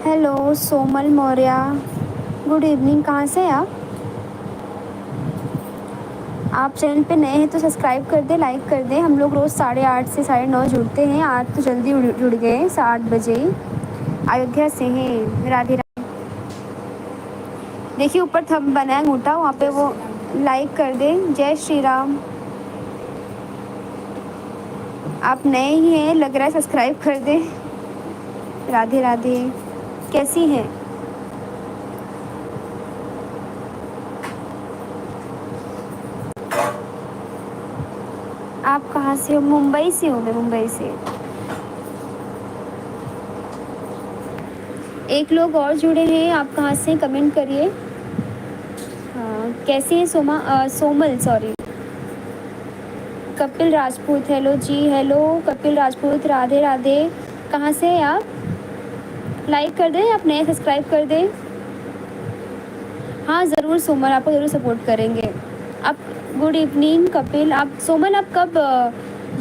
Hello Samuel Maurya, good evening. कहाँ से हैं आप चैनल पे नए हैं तो सब्सक्राइब कर दें, लाइक कर दें। हम लोग रोज़ 8:30 से 9:30 जुड़ते हैं। आज तो जल्दी जुड़ गए, 8 बजे। अयोध्या से हैं। राधे राधे। देखिए ऊपर थंब बना है मोटा, वहाँ पे वो लाइक कर दें। जय श्री राम। आप नए ही हैं लग रहा है, सब्सक्राइब कर दें। राधे राधे। कैसी हैं? आप कहाँ से हो? मुंबई से हूँ मैं, मुंबई से। एक लोग और जुड़े हैं, आप कहाँ से? कमेंट करिए। हाँ, कैसे हैं Somal, sorry. Kapil Rajput, hello ji. Hello Kapil Rajput, Radhe Radhe. कहाँ से हैं आप? लाइक कर दें, आप नए सब्सक्राइब कर दें। हाँ ज़रूर सोमल, आपको ज़रूर सपोर्ट करेंगे। आप गुड इवनिंग कपिल। आप सोमल, आप कब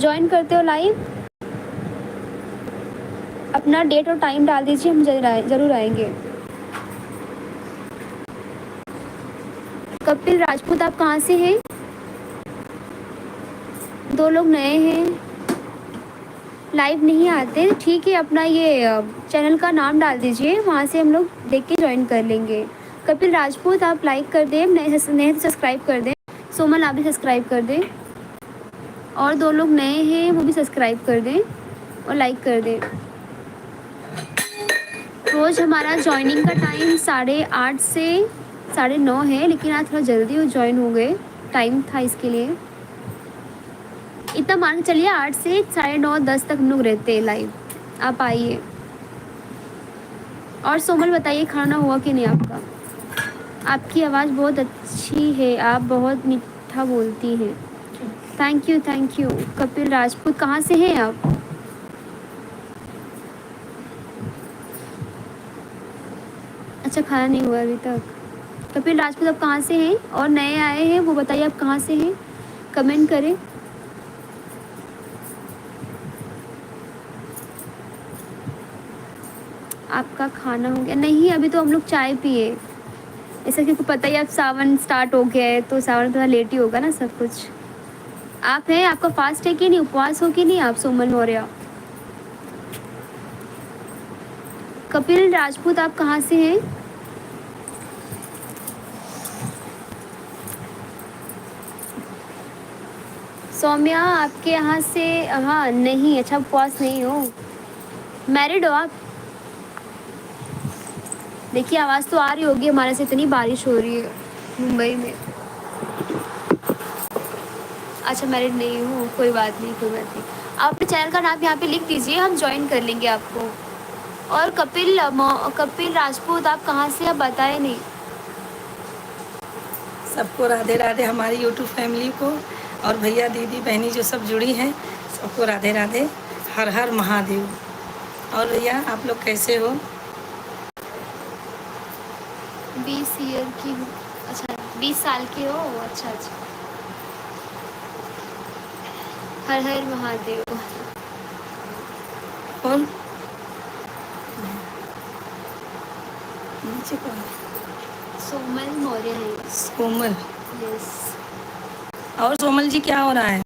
ज्वाइन करते हो लाइव? अपना डेट और टाइम डाल दीजिए, हम ज़रूर आएंगे। कपिल राजपूत, आप कहाँ से हैं? 2 लोग नए हैं, लाइव नहीं आते। ठीक है, अपना ये चैनल का नाम डाल दीजिए, वहाँ से हम लोग देख के ज्वाइन कर लेंगे। कपिल राजपूत, आप लाइक कर दें, नए सब्सक्राइब कर दें। सोमल, आप भी सब्सक्राइब कर दें। और 2 लोग नए हैं, वो भी सब्सक्राइब कर दें और लाइक कर दें। रोज़ हमारा ज्वाइनिंग का टाइम 8:30 से 9:30 है, लेकिन आज थोड़ा जल्दी ज्वाइन हो गए, टाइम था इसके लिए। इतना मान के चलिए 8 से 9:30 10 तक हम लोग रहते हैं लाइव। आप आइए। और सोमल बताइए, खाना हुआ कि नहीं आपका? आपकी आवाज़ बहुत अच्छी है, आप बहुत मीठा बोलती हैं। Thank you thank you. Kapil Rajput, कहाँ से हैं आप? अच्छा, खाना नहीं हुआ अभी तक। कपिल राजपूत, आप कहाँ से हैं? और नए आए हैं वो बताइए, आप कहाँ से हैं? कमेंट करें। आपका खाना हो गया? नहीं, अभी तो हम लोग चाय पिए। ऐसा क्योंकि पता ही, अब सावन स्टार्ट हो गया है तो सावन थोड़ा लेट ही होगा ना सब कुछ। आप हैं, आपका फास्ट है कि नहीं, उपवास हो कि नहीं आप? सोमल मौर्य। कपिल राजपूत, आप कहाँ से हैं? सौम्या, आपके यहाँ से? हाँ नहीं, अच्छा उपवास नहीं हो, मैरिड हो आप? देखिए आवाज़ तो आ रही होगी, हमारे से इतनी बारिश हो रही है मुंबई में। अच्छा मैरिड नहीं हूँ, कोई बात नहीं, कोई बात नहीं। आप अपने चैनल का नाम यहाँ पे लिख दीजिए, हम ज्वाइन कर लेंगे आपको। और कपिल राजपूत, आप कहाँ से? आप बताए नहीं। सबको राधे राधे, हमारी यूट्यूब फैमिली को और भैया दीदी बहनी जो सब जुड़ी हैं, सबको राधे राधे। हर हर महादेव। और भैया आप लोग कैसे हो? 20 ईयर की हो? अच्छा 20 साल के हो? अच्छा अच्छा। हर हर महादेव। और नीचे कौन? सोमल मौर्य है। सोमल। यस। और सोमल जी क्या हो रहा है?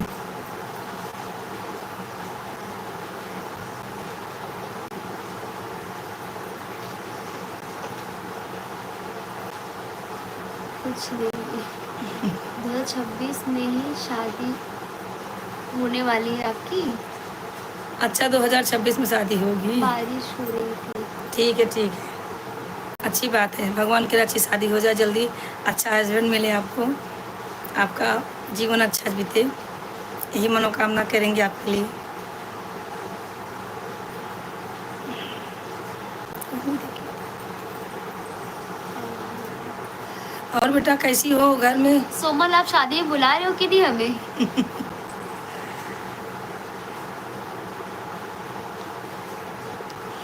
कुछ नहीं, 2026 में ही शादी होने वाली है आपकी? अच्छा 2026 में शादी होगी? बारिश हो रही थी। ठीक है ठीक है, अच्छी बात है। भगवान की अच्छी शादी हो जाए जल्दी, अच्छा हस्बैंड मिले आपको, आपका जीवन अच्छा बीते, यही मनोकामना करेंगे आपके लिए। और बेटा कैसी हो घर में? सोमल, आप शादी में बुला रहे हो कि नहीं हमें?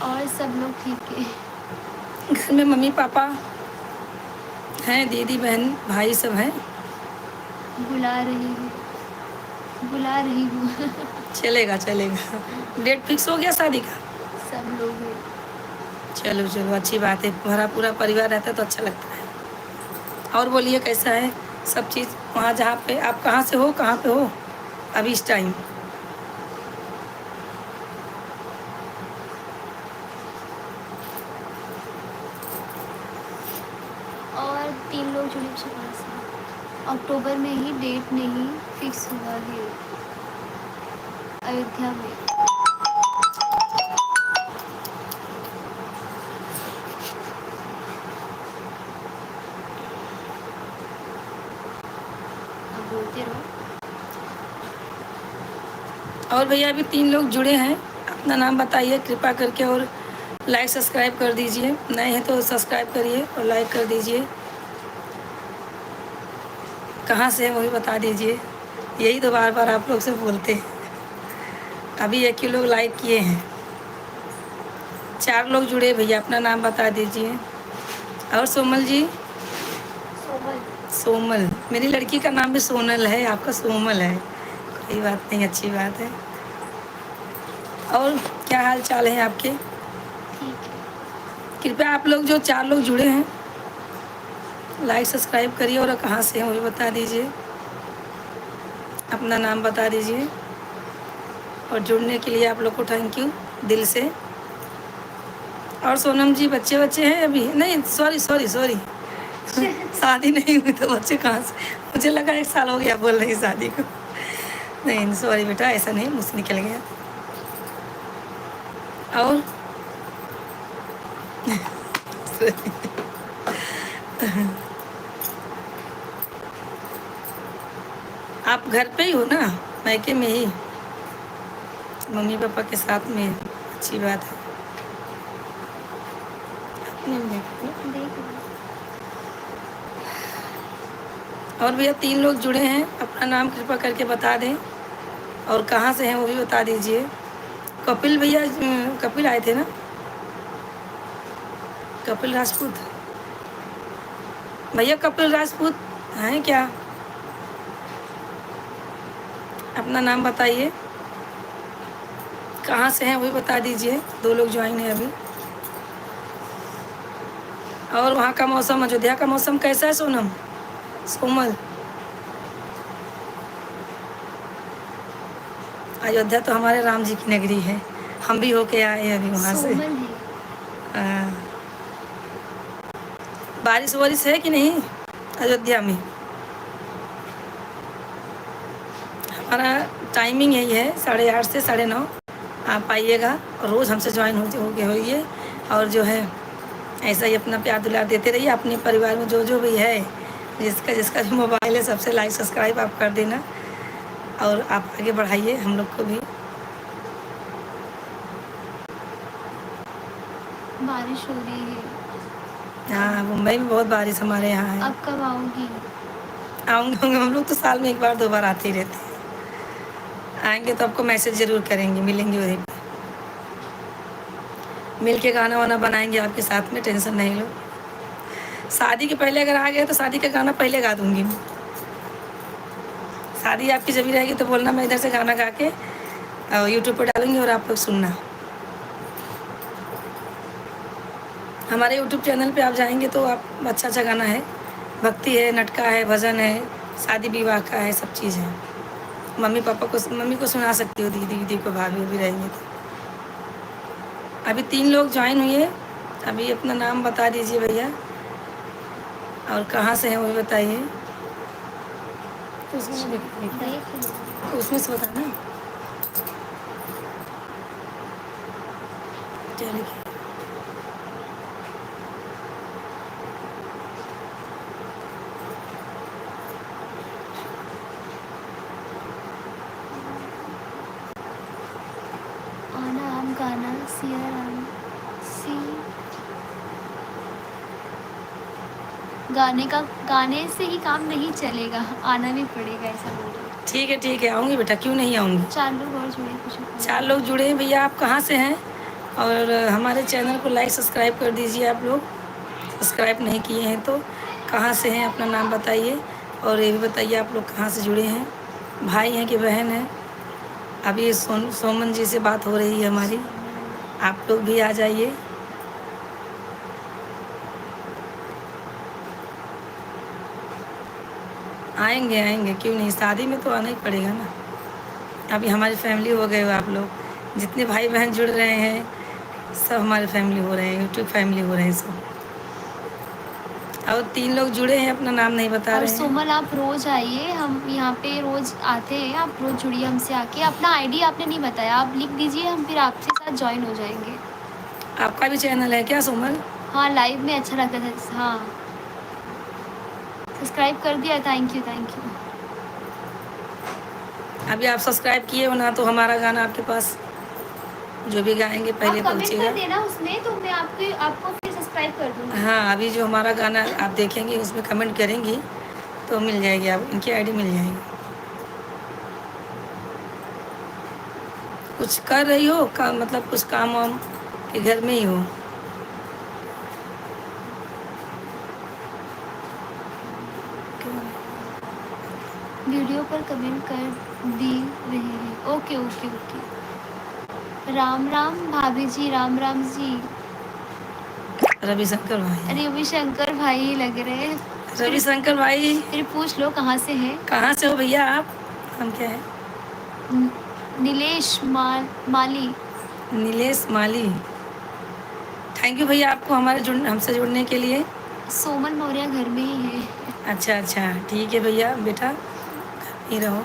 और सब लोग ठीक है? घर में मम्मी पापा हैं, दीदी बहन भाई सब हैं। बुला रही हूँ, बुला रही हूँ। चलेगा चलेगा। डेट फिक्स हो गया शादी का? सब लोग हैं। चलो चलो, अच्छी बात है, हमारा पूरा परिवार रहता है तो अच्छा लगता है। और बोलिए कैसा है सब चीज़ वहाँ जहाँ पे आप कहाँ से हो, कहाँ पे हो अभी इस टाइम? और 3 लोग जुड़े सुबह से। अक्टूबर में ही डेट नहीं फिक्स हुआ है अयोध्या में। अब बोलते रहो। और भैया अभी 3 लोग जुड़े हैं, अपना नाम बताइए कृपा करके, और लाइक सब्सक्राइब कर दीजिए, नए हैं तो सब्सक्राइब करिए और लाइक कर दीजिए। कहाँ से है वो भी बता दीजिए, यही तो बार बार आप लोग से बोलते हैं। अभी 1 ही लोग लाइक किए हैं, 4 लोग जुड़े, भैया अपना नाम बता दीजिए। और सोमल जी? सोमल। सोमल, मेरी लड़की का नाम भी सोनल है, आपका सोमल है, कोई बात नहीं, अच्छी बात है। और क्या हाल चाल है आपके? ठीक है। कृपया आप लोग जो 4 लोग जुड़े हैं लाइक सब्सक्राइब करिए, और कहाँ से हैं वो भी बता दीजिए, अपना नाम बता दीजिए। और जुड़ने के लिए आप लोग को थैंक यू दिल से। और सोनम जी बच्चे हैं अभी? नहीं, सॉरी सॉरी सॉरी, शादी नहीं हुई तो बच्चे कहाँ से? मुझे लगा 1 साल हो गया बोल रही शादी को। नहीं सॉरी बेटा, ऐसा नहीं, मुझसे निकल गया। और आप घर पे ही हो ना, मायके में ही, मम्मी पापा के साथ में? अच्छी बात है। देख लो। और भैया 3 लोग जुड़े हैं, अपना नाम कृपा करके बता दें, और कहाँ से हैं वो भी बता दीजिए। कपिल भैया, कपिल आए थे ना, कपिल राजपूत भैया, कपिल राजपूत हैं क्या? अपना नाम बताइए, कहाँ से हैं वो भी बता दीजिए। 2 लोग ज्वाइन हैं अभी। और वहाँ का मौसम, अयोध्या का मौसम कैसा है सोनम, सोमल? अयोध्या तो हमारे राम जी की नगरी है, हम भी होके आए हैं अभी वहाँ से। सोमल है। हाँ। बारिश वारिश है कि नहीं अयोध्या में? हमारा टाइमिंग यही है 8:30 से 9:30, आप आइएगा और रोज़ हमसे ज्वाइन हो गए होइए, और जो है ऐसा ही अपना प्यार दुलार देते रहिए। अपने परिवार में जो भी है, जिसका जिसका भी मोबाइल है, सबसे लाइक सब्सक्राइब आप कर देना, और आप आगे बढ़ाइए हम लोग को भी। बारिश हो रही है। हाँ, मुंबई में बहुत बारिश हमारे यहाँ है। अब कब आओगी? आऊँगे, हम लोग तो साल में 1 बार 2 बार आते ही रहते हैं। आएंगे तो आपको मैसेज ज़रूर करेंगे, मिलेंगे वहीं पे, मिल के गाना वाना बनाएंगे आपके साथ में, टेंशन नहीं लो। शादी के पहले अगर आ गए तो शादी का गाना पहले गा दूँगी मैं। शादी आपकी जब भी रहेगी तो बोलना, मैं इधर से गाना गा के यूट्यूब पर डालूँगी और आप लोग सुनना। हमारे यूट्यूब चैनल पे आप जाएंगे तो आप अच्छा अच्छा गाना है, भक्ति है, नटका है, भजन है, शादी विवाह का है, सब चीज़ है। मम्मी को सुना सकती हो, दीदी को, भाभी भी रहेंगे तो। अभी 3 लोग ज्वाइन हुए, अभी अपना नाम बता दीजिए भैया, और कहाँ से हैं वो भी बताइए। तो उसमें से बताना। चलिए, आना आम गाना सिया राम सी। गाने से ही काम नहीं चलेगा, आना भी पड़ेगा, ऐसा बोल रहे हैं। ठीक है, आऊँगी बेटा, क्यों नहीं आऊँगी। 4 लोग और जुड़े, कुछ 4 लोग जुड़े हैं भैया, आप कहाँ से हैं? और हमारे चैनल को लाइक सब्सक्राइब कर दीजिए। आप लोग सब्सक्राइब नहीं किए हैं तो कहाँ से हैं, अपना नाम बताइए, और ये भी बताइए आप लोग कहाँ से जुड़े हैं, भाई हैं कि बहन हैं। अभी सोमन जी से बात हो रही है हमारी, आप लोग भी आ जाइए। आएंगे आएंगे, क्यों नहीं, शादी में तो आना ही पड़ेगा ना। अभी हमारी फैमिली हो गए हो आप लोग, जितने भाई बहन जुड़ रहे हैं सब हमारे फैमिली हो रहे हैं, यूट्यूब फैमिली हो रहे हैं सब। और 3 लोग जुड़े हैं, अपना नाम नहीं बता और रहे हैं। सोमल आप रोज आइए, हम यहाँ पे रोज आते हैं, आप रोज जुड़िए हमसे आके। अपना आईडी आपने नहीं बताया, आप लिख दीजिए, हम फिर आपके साथ ज्वाइन हो जाएंगे। आपका भी चैनल है क्या सोमल? हाँ, लाइव में अच्छा लगता था। हाँ, सब्सक्राइब कर दिया, थैंक यू थैंक यू। अभी आप सब्सक्राइब किए हो ना, तो हमारा गाना आपके पास जो भी गाएंगे पहले आप कमेंट पहुँचेगा। कर देना उसमें, तो मैं आपको फिर सब्सक्राइब कर दूँगी। हाँ, अभी जो हमारा गाना आप देखेंगे उसमें कमेंट करेंगी तो मिल जाएगी, आप इनकी आईडी मिल जाएगी। कुछ कर रही हो काम, मतलब कुछ काम वाम के घर में ही हो? वीडियो पर कमेंट कर दी रहे हैं। Okay okay okay. Ram Ram भाभी जी, राम राम जी। रविशंकर भाई। अरे रविशंकर भाई ही लग रहे हैं। रविशंकर भाई फिर पूछ लो कहाँ से हैं। कहाँ से हो भैया आप? हम क्या है? नीलेश माली। नीलेश माली। थैंक यू भैया आपको हमसे जुड़ने के लिए। सोमन मौर्य घर में ही है। अच्छा अच्छा, ठीक है भैया, बेटा नहीं रहो,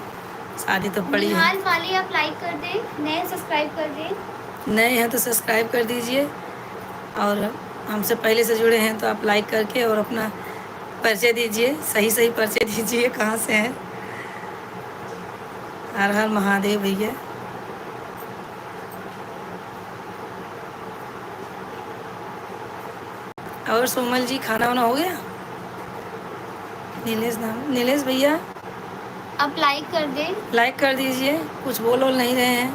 शादी तो पड़ी है। निहाल माली आप लाइक कर दें, नए सब्सक्राइब कर दें। नए हैं तो सब्सक्राइब कर दीजिए, और हमसे पहले से जुड़े हैं तो आप लाइक करके और अपना परिचय दीजिए, सही सही परिचय दीजिए, कहाँ से हैं। हर हर महादेव भैया। और सोमल जी, खाना वाना हो गया? नीलेश भैया आप लाइक कर दें। लाइक कर दीजिए, कुछ बोल नहीं रहे हैं।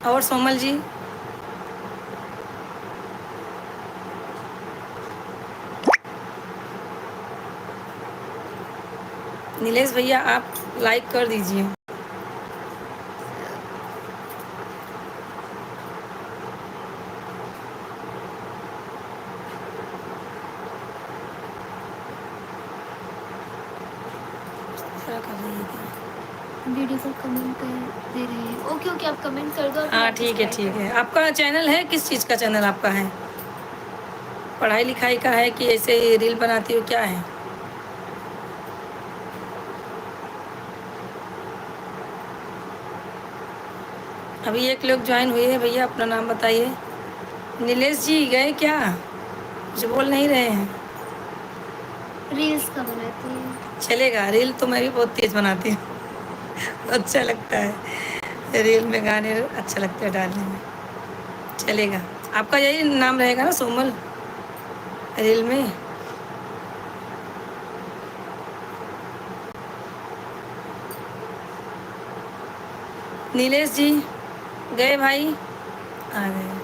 और सोमल जी नीलेश भैया आप लाइक कर दीजिए। क्या कर रही है? वीडियो पर कमेंट कर दे रहे हैं। ओके ओके, आप कमेंट कर दो। हाँ ठीक है ठीक है। आपका चैनल है, किस चीज़ का चैनल आपका है? पढ़ाई लिखाई का है कि ऐसे ही रील बनाती हो, क्या है? अभी 1 लोग ज्वाइन हुए हैं भैया, अपना नाम बताइए। नीलेश जी गए क्या? कुछ बोल नहीं रहे हैं। रील्स का बनाती है। चलेगा, रील तो मैं भी बहुत तेज बनाती हूँ। अच्छा लगता है रील में, गाने अच्छा लगता है डालने में। चलेगा, आपका यही नाम रहेगा ना सोमल रील में? नीलेश जी गए भाई? आ गए।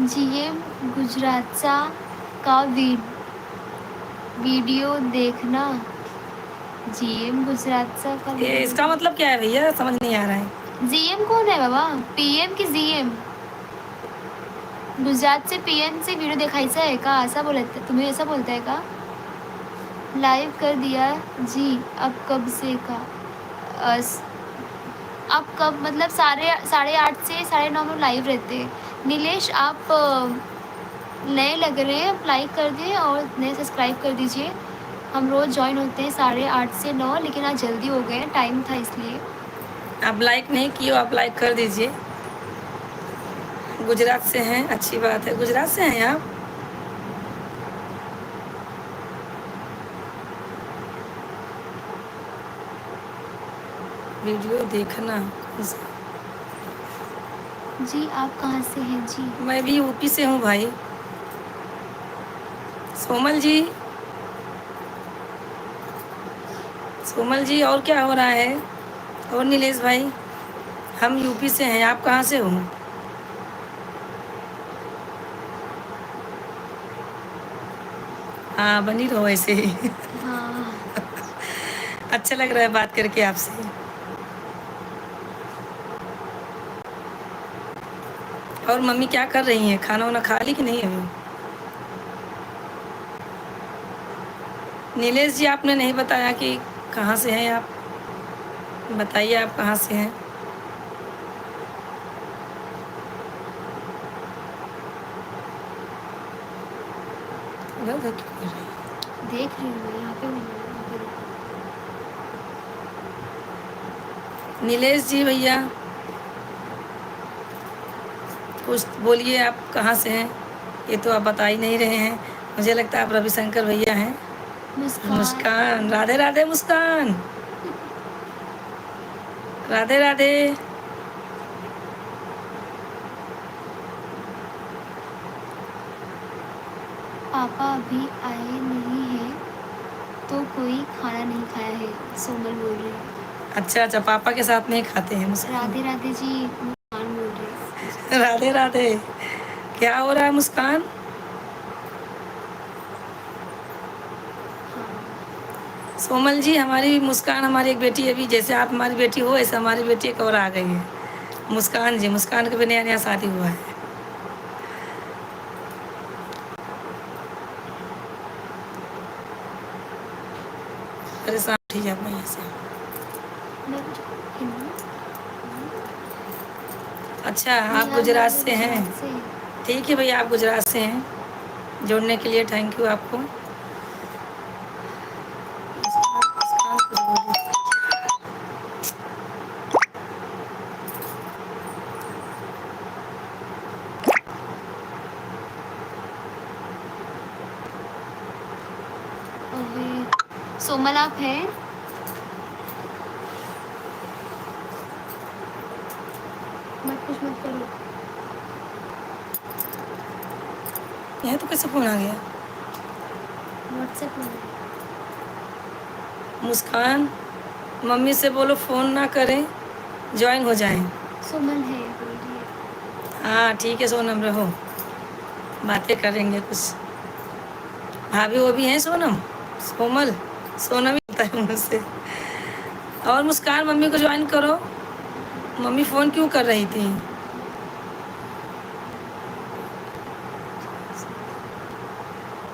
जीएम गुजरातचा का वीडियो देखना। जीएम गुजरातचा का ये इसका मतलब क्या है भैया, समझ नहीं आ रहा है। जीएम कौन है बाबा? पीएम की जीएम? गुजरात से पीएम से वीडियो दिखायचा है का, ऐसा बोलते तुम्हें, ऐसा बोलता है का? लाइव कर दिया जी, अब कब से का? अब कब मतलब 8:30 से 9:30 में लाइव रहते हैं। नीलेश आप नए लग रहे हैं, आप लाइक कर दें और नए सब्सक्राइब कर दीजिए। हम रोज़ ज्वाइन होते हैं 8:30 से 9, लेकिन आज जल्दी हो गए, टाइम था इसलिए। आप लाइक नहीं किए, आप लाइक कर दीजिए। गुजरात से हैं, अच्छी बात है, गुजरात से हैं आप? वीडियो देखना। जी आप कहाँ से हैं जी? मैं भी यूपी से हूँ भाई। सोमल जी, सोमल जी और क्या हो रहा है? और नीलेश भाई, हम यूपी से हैं, आप कहाँ से हो? हाँ बनी रहो ऐसे ही। हाँ, अच्छा लग रहा है बात करके आपसे। और मम्मी क्या कर रही हैं, खाना वाना खा ली कि नहीं अभी? नीलेश जी आपने नहीं बताया कि कहाँ से हैं आप, बताइए आप कहाँ से हैं। उधर उधर क्यों कर रही हैं? देख रही हूँ मैं, यहाँ पे हूँ मैं, यहाँ पे रुको। नीलेश जी भैया कुछ बोलिए, आप कहाँ से हैं, ये तो आप बता ही नहीं रहे हैं। मुझे लगता है आप रविशंकर भैया हैं। मुस्कान, राधे राधे मुस्कान, राधे राधे। पापा अभी आए नहीं हैं तो कोई खाना नहीं खाया है, सोमल बोल रही है। अच्छा अच्छा, पापा के साथ में ही खाते हैं मुस्कान। राधे राधे जी, मुस्कान बोल रही है। राधे राधे। क्या हो रहा है मुस्कान? हाँ, सोमल जी, हमारी मुस्कान हमारी एक बेटी है अभी, जैसे आप हमारी बेटी हो ऐसे हमारी बेटी एक और आ गई है, मुस्कान जी। मुस्कान का भी नया नया शादी हुआ है। परेशान उठी जा मैं से। मैं कुछ हिंदी अच्छा, आप बिहार गुजरात वाले से हैं? गुजरात से हैं। ठीक है भैया, आप गुजरात से हैं, जोड़ने के लिए थैंक यू आपको। मुस्कान कुछ बोली। अभी सोमल आप हैं? मत कुछ मत करो। यह तो कैसे फोन आ गया? व्हाट्सएप में मुस्कान, मम्मी से बोलो फ़ोन ना करें, ज्वाइन हो जाएं। सोमल है बोल रही है। हाँ ठीक है सोनम, रहो, बातें करेंगे कुछ। भाभी वो भी हैं सोनम, सोमल, सोनम ही होता है मुझसे। और मुस्कान, मम्मी को ज्वाइन करो। मम्मी फ़ोन क्यों कर रही थी?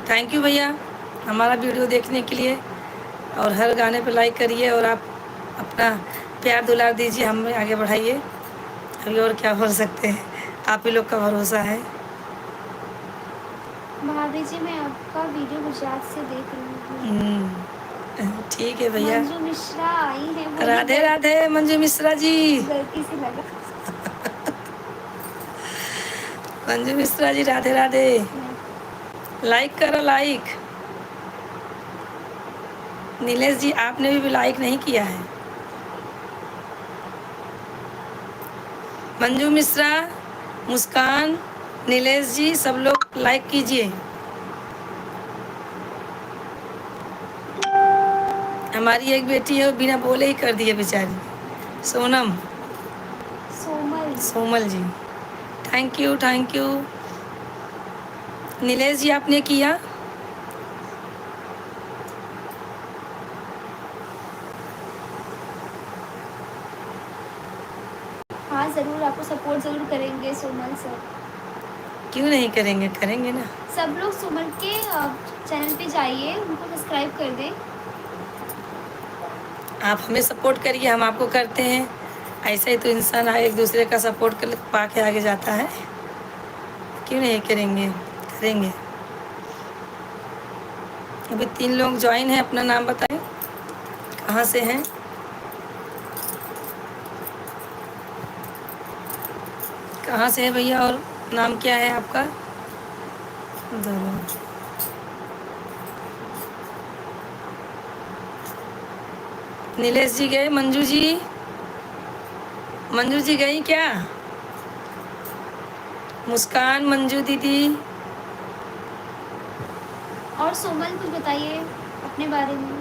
थैंक यू भैया हमारा वीडियो देखने के लिए, और हर गाने पे लाइक करिए, और आप अपना प्यार दुलार दीजिए, हमें आगे बढ़ाइए। अभी और क्या बोल सकते हैं, आप ही लोग का भरोसा है। भाभी जी मैं आपका वीडियो गुजरात से देख रही हूँ। ठीक है भैया। मंजू मिश्रा आई है, बोली राधे राधे मंजू मिश्रा जी। गलती से लगा। मंजू मिश्रा जी राधे राधे। लाइक करो लाइक। नीलेश जी आपने भी लाइक नहीं किया है। मंजू मिश्रा, मुस्कान, नीलेश जी सब लोग लाइक कीजिए। हमारी एक बेटी है वो बिना बोले ही कर दी है बेचारी, Sonam, Somal Somal ji. Thank you thank you. Nilesh ji आपने किया? हाँ ज़रूर, आपको सपोर्ट ज़रूर करेंगे सोमल सर। क्यों नहीं करेंगे, करेंगे ना। सब लोग सोमल के चैनल पे जाइए, उनको सब्सक्राइब कर दें। आप हमें सपोर्ट करिए, हम आपको करते हैं। ऐसे ही तो इंसान एक दूसरे का सपोर्ट कर पा के आगे जाता है। क्यों नहीं करेंगे, करेंगे। अभी 3 लोग ज्वाइन हैं, अपना नाम बताएं, कहाँ से हैं? कहाँ से है भैया, और नाम क्या है आपका? दोनों। नीलेश जी गए? मंजू जी, मंजू जी गई क्या? मुस्कान, मंजू दीदी। और सोमल कुछ बताइए अपने बारे में।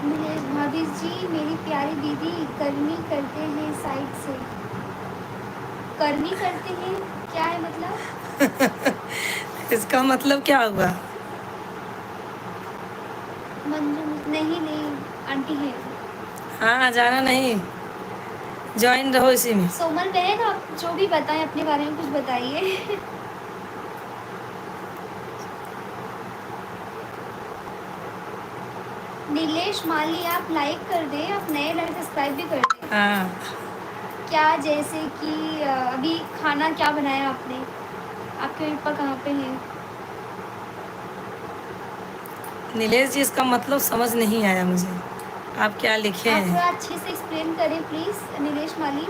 नीलेश भाभी जी मेरी प्यारी दीदी करनी करते हैं साइड से। करनी करते हैं क्या है मतलब? इसका मतलब क्या हुआ? मंजू नहीं नहीं आंटी है। हाँ जाना नहीं, ज्वाइन रहो इसी में। सोमल बहन आप जो भी बताएं अपने बारे में कुछ बताइए। नीलेश माली आप लाइक कर दें, आप नए लाइक सब्सक्राइब भी कर दें। हाँ, क्या जैसे कि अभी खाना क्या बनाया आपने, आपके पापा कहाँ पे हैं? नीलेश जी इसका मतलब समझ नहीं आया मुझे, आप क्या लिखे आप थोड़ा हैं? अच्छे से एक्सप्लेन करें प्लीज़ नीलेश माली।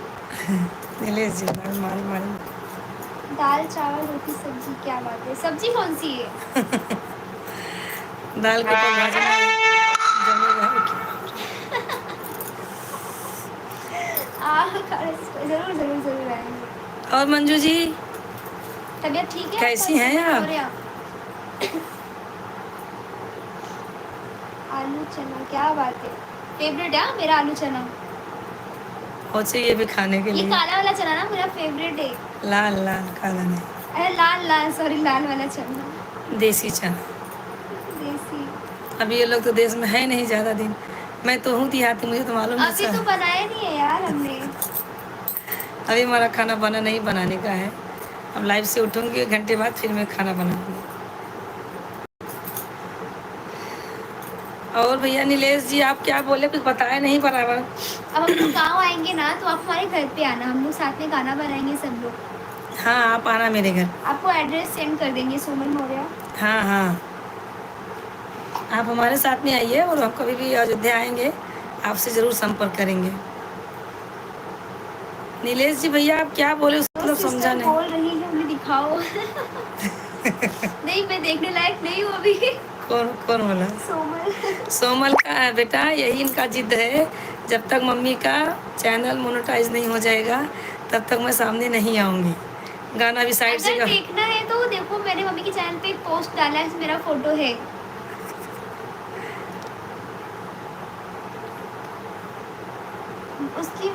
नीलेश जी मारी मारी। दाल चावल रोटी सब्जी, क्या बात है, सब्जी कौन सी है? दाल के तो भाजना जमेगा ही क्या। ज़रूर ज़रूर ज़रूर आएंगे। और मंजू जी तबीयत ठीक है आपका? कैसी हैं सुमन आप? मौर्य। आलू चना, क्या बात है, फेवरेट है मेरा आलू चना। और चाहिए भी खाने के ये लिए। काला वाला चना ना मेरा फेवरेट है। लाल लाल काला नहीं, अरे लाल लाल, सॉरी, लाल वाला चना, देसी चना। देसी। अभी ये लोग तो देश में है नहीं ज़्यादा दिन, मैं तो हूँ देहाती, मुझे तो मालूम है अभी तो सब। बनाया नहीं है यार हमने। अभी हमारा खाना बना नहीं, बनाने का है। अब लाइव से उठूँगी 1 घंटे बाद, फिर मैं खाना बनाऊँगी। और भैया नीलेश जी आप क्या बोले, कुछ बताया नहीं बराबर। अब हम लोग गाँव आएंगे ना तो आप हमारे घर पे आना, हम लोग साथ में गाना बनाएंगे सब लोग। हाँ, आप आना मेरे घर। आपको एड्रेस सेंड कर देंगे, सुमन मौर्य। हाँ हाँ, आप हमारे साथ में आइए, और हम कभी भी अयोध्या आएंगे आपसे ज़रूर संपर्क करेंगे। नीलेश जी भैया आप क्या बोले, उसका तो मतलब समझा सिस्टर नहीं। बोल रही है हमें दिखाओ। नहीं, मैं देखने लायक नहीं हूँ अभी। कौन कौन बोला? सोमल। सोमल का है बेटा, यही इनका जिद है, जब तक मम्मी का चैनल मोनेटाइज नहीं हो जाएगा तब तक मैं सामने नहीं आऊँगी। गाना भी साइड से अगर देखना है तो देखो, मैंने मम्मी के चैनल पे एक पोस्ट डाला है, मेरा फोटो है। उसकी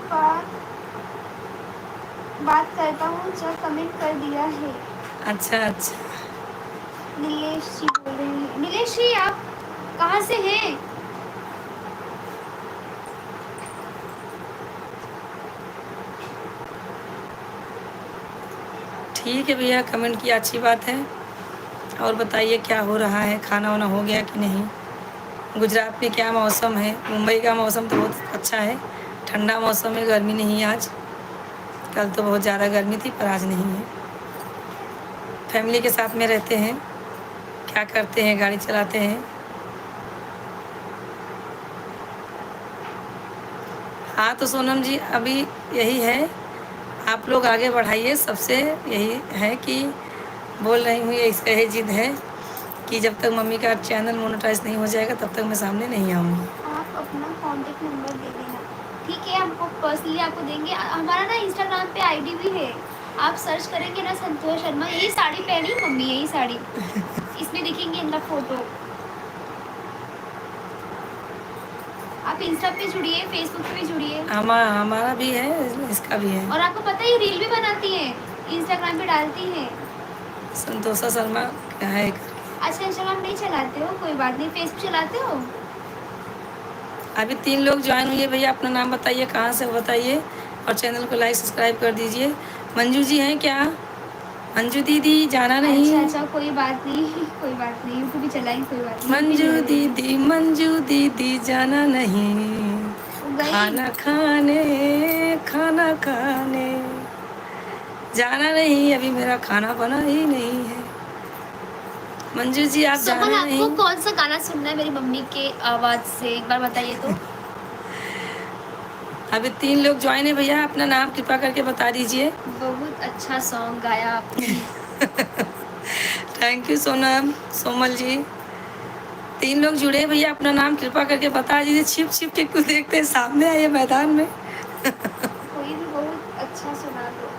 बात करता हूँ जो कमेंट कर दिया है। अच्छा अच्छा, नीलेश जी बोल रहे हैं। नीलेश जी आप कहाँ से हैं? ठीक है भैया, कमेंट किया अच्छी बात है। और बताइए क्या हो रहा है, खाना वाना हो गया कि नहीं? गुजरात में क्या मौसम है? मुंबई का मौसम तो बहुत अच्छा है, ठंडा मौसम है, गर्मी नहीं है आज। कल तो बहुत ज़्यादा गर्मी थी, पर आज नहीं है। फैमिली के साथ में रहते हैं, क्या करते हैं, गाड़ी चलाते हैं। हाँ तो सोनम जी अभी यही है, आप लोग आगे बढ़ाइए, सबसे यही है कि बोल रही हूँ, ये इसका यही जिद है कि जब तक मम्मी का चैनल मोनेटाइज नहीं हो जाएगा तब तक मैं सामने नहीं आऊँगी। आप अपना कॉन्टेक्ट नंबर दे देना, ठीक है? हमको पर्सनली आपको देंगे। हमारा ना इंस्टाग्राम पे आईडी भी है, आप सर्च करेंगे ना संतोष शर्मा, यही साड़ी पहनी मम्मी, यही साड़ी, इसमें दिखेंगे इनका फोटो। आप इंस्टा पे जुड़िए, फेसबुक पे भी जुड़िए। हमारा भी है, इसका भी है। और आपको पता है ये रील भी बनाती है, इंस्टाग्राम पे डालती है। संतोषा शर्मा क्या है? अच्छा, इंस्टाग्राम नहीं चलाते हो, कोई बात नहीं, फेसबुक चलाते हो? अभी 3 लोग ज्वाइन हुए भैया, अपना नाम बताइए, कहाँ से बताइए, और चैनल को लाइक सब्सक्राइब कर दीजिए। मंजू जी हैं क्या? मंजू दीदी जाना नहीं? अच्छा, कोई बात नहीं, कोई बात नहीं, यूट्यूब भी चलाएंगे, कोई बात नहीं। मंजू दीदी जाना नहीं, गई। खाना खाने जाना नहीं, अभी मेरा खाना बना ही नहीं है। मंजू जी आप सुमन, जाना आपको नहीं? कौन सा गाना सुनना है मेरी मम्मी के आवाज से, एक बार बताइए तो। अभी 3 लोग ज्वाइन है भैया, अपना नाम कृपा करके बता दीजिए। बहुत अच्छा सॉन्ग गाया आपने। थैंक यू सोनम, सोमल जी। 3 लोग जुड़े हैं भैया, अपना नाम कृपा करके बता दीजिए। छिप छिप के कुछ देखते हैं, सामने आइए मैदान में। कोई भी बहुत अच्छा सुना दो।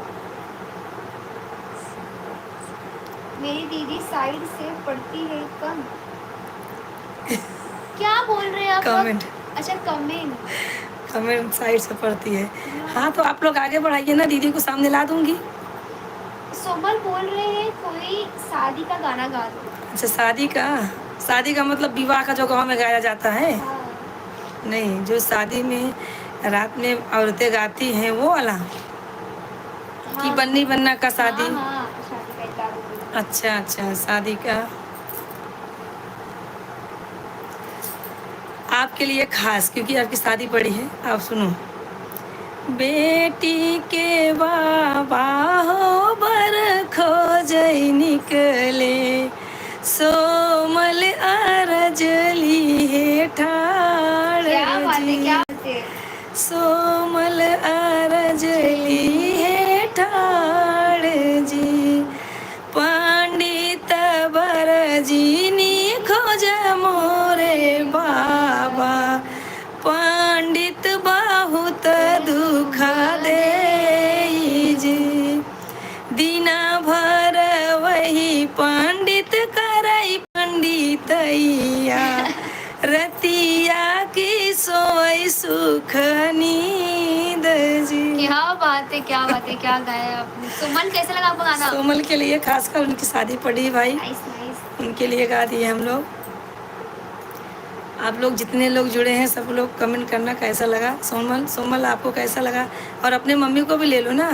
मेरी दीदी साइड से पढ़ती है कम। क्या बोल रहे हैं आप? कमेंट अच्छा, कमेंट। कमेंट साइड से पड़ती है। हाँ तो आप लोग आगे बढ़ाइए ना, दीदी को सामने ला दूंगी। सोमल बोल रहे हैं कोई शादी का गाना गा दो। अच्छा, शादी का मतलब विवाह का जो गाँव में गाया जाता है? हाँ। नहीं, जो शादी में रात में औरतें गाती हैं वो वाला, कि हाँ, बन्नी बन्ना का शादी? हाँ, शादी का एक गा दो। अच्छा अच्छा, शादी का। आपके लिए खास, क्योंकि आपकी शादी पड़ी है। आप सुनो। बेटी के बाबा हो बर खोजई निकले, सोमल अरजली है ठाड़ क्या बात है, जी। क्या बात है। सोमल अरजली है ठाड़ जी, पंडित बरजीनी खोज मोरे बाबा, पंडित बहुत दुख दे जी। दीना भर वही पंडित करई पंडितैया, रतिया की सोई सुख नींद जी। क्या बात है, क्या बात है, क्या गाया आपने। सुमन, कैसा लगा आपको गाना? सोमल के लिए खासकर, उनकी शादी पड़ी भाई, नाइस नाइस। उनके लिए गा दिए हम लोग। आप लोग जितने लोग जुड़े हैं सब लोग कमेंट करना कैसा लगा। सोमल, सोमल आपको कैसा लगा? और अपने मम्मी को भी ले लो ना,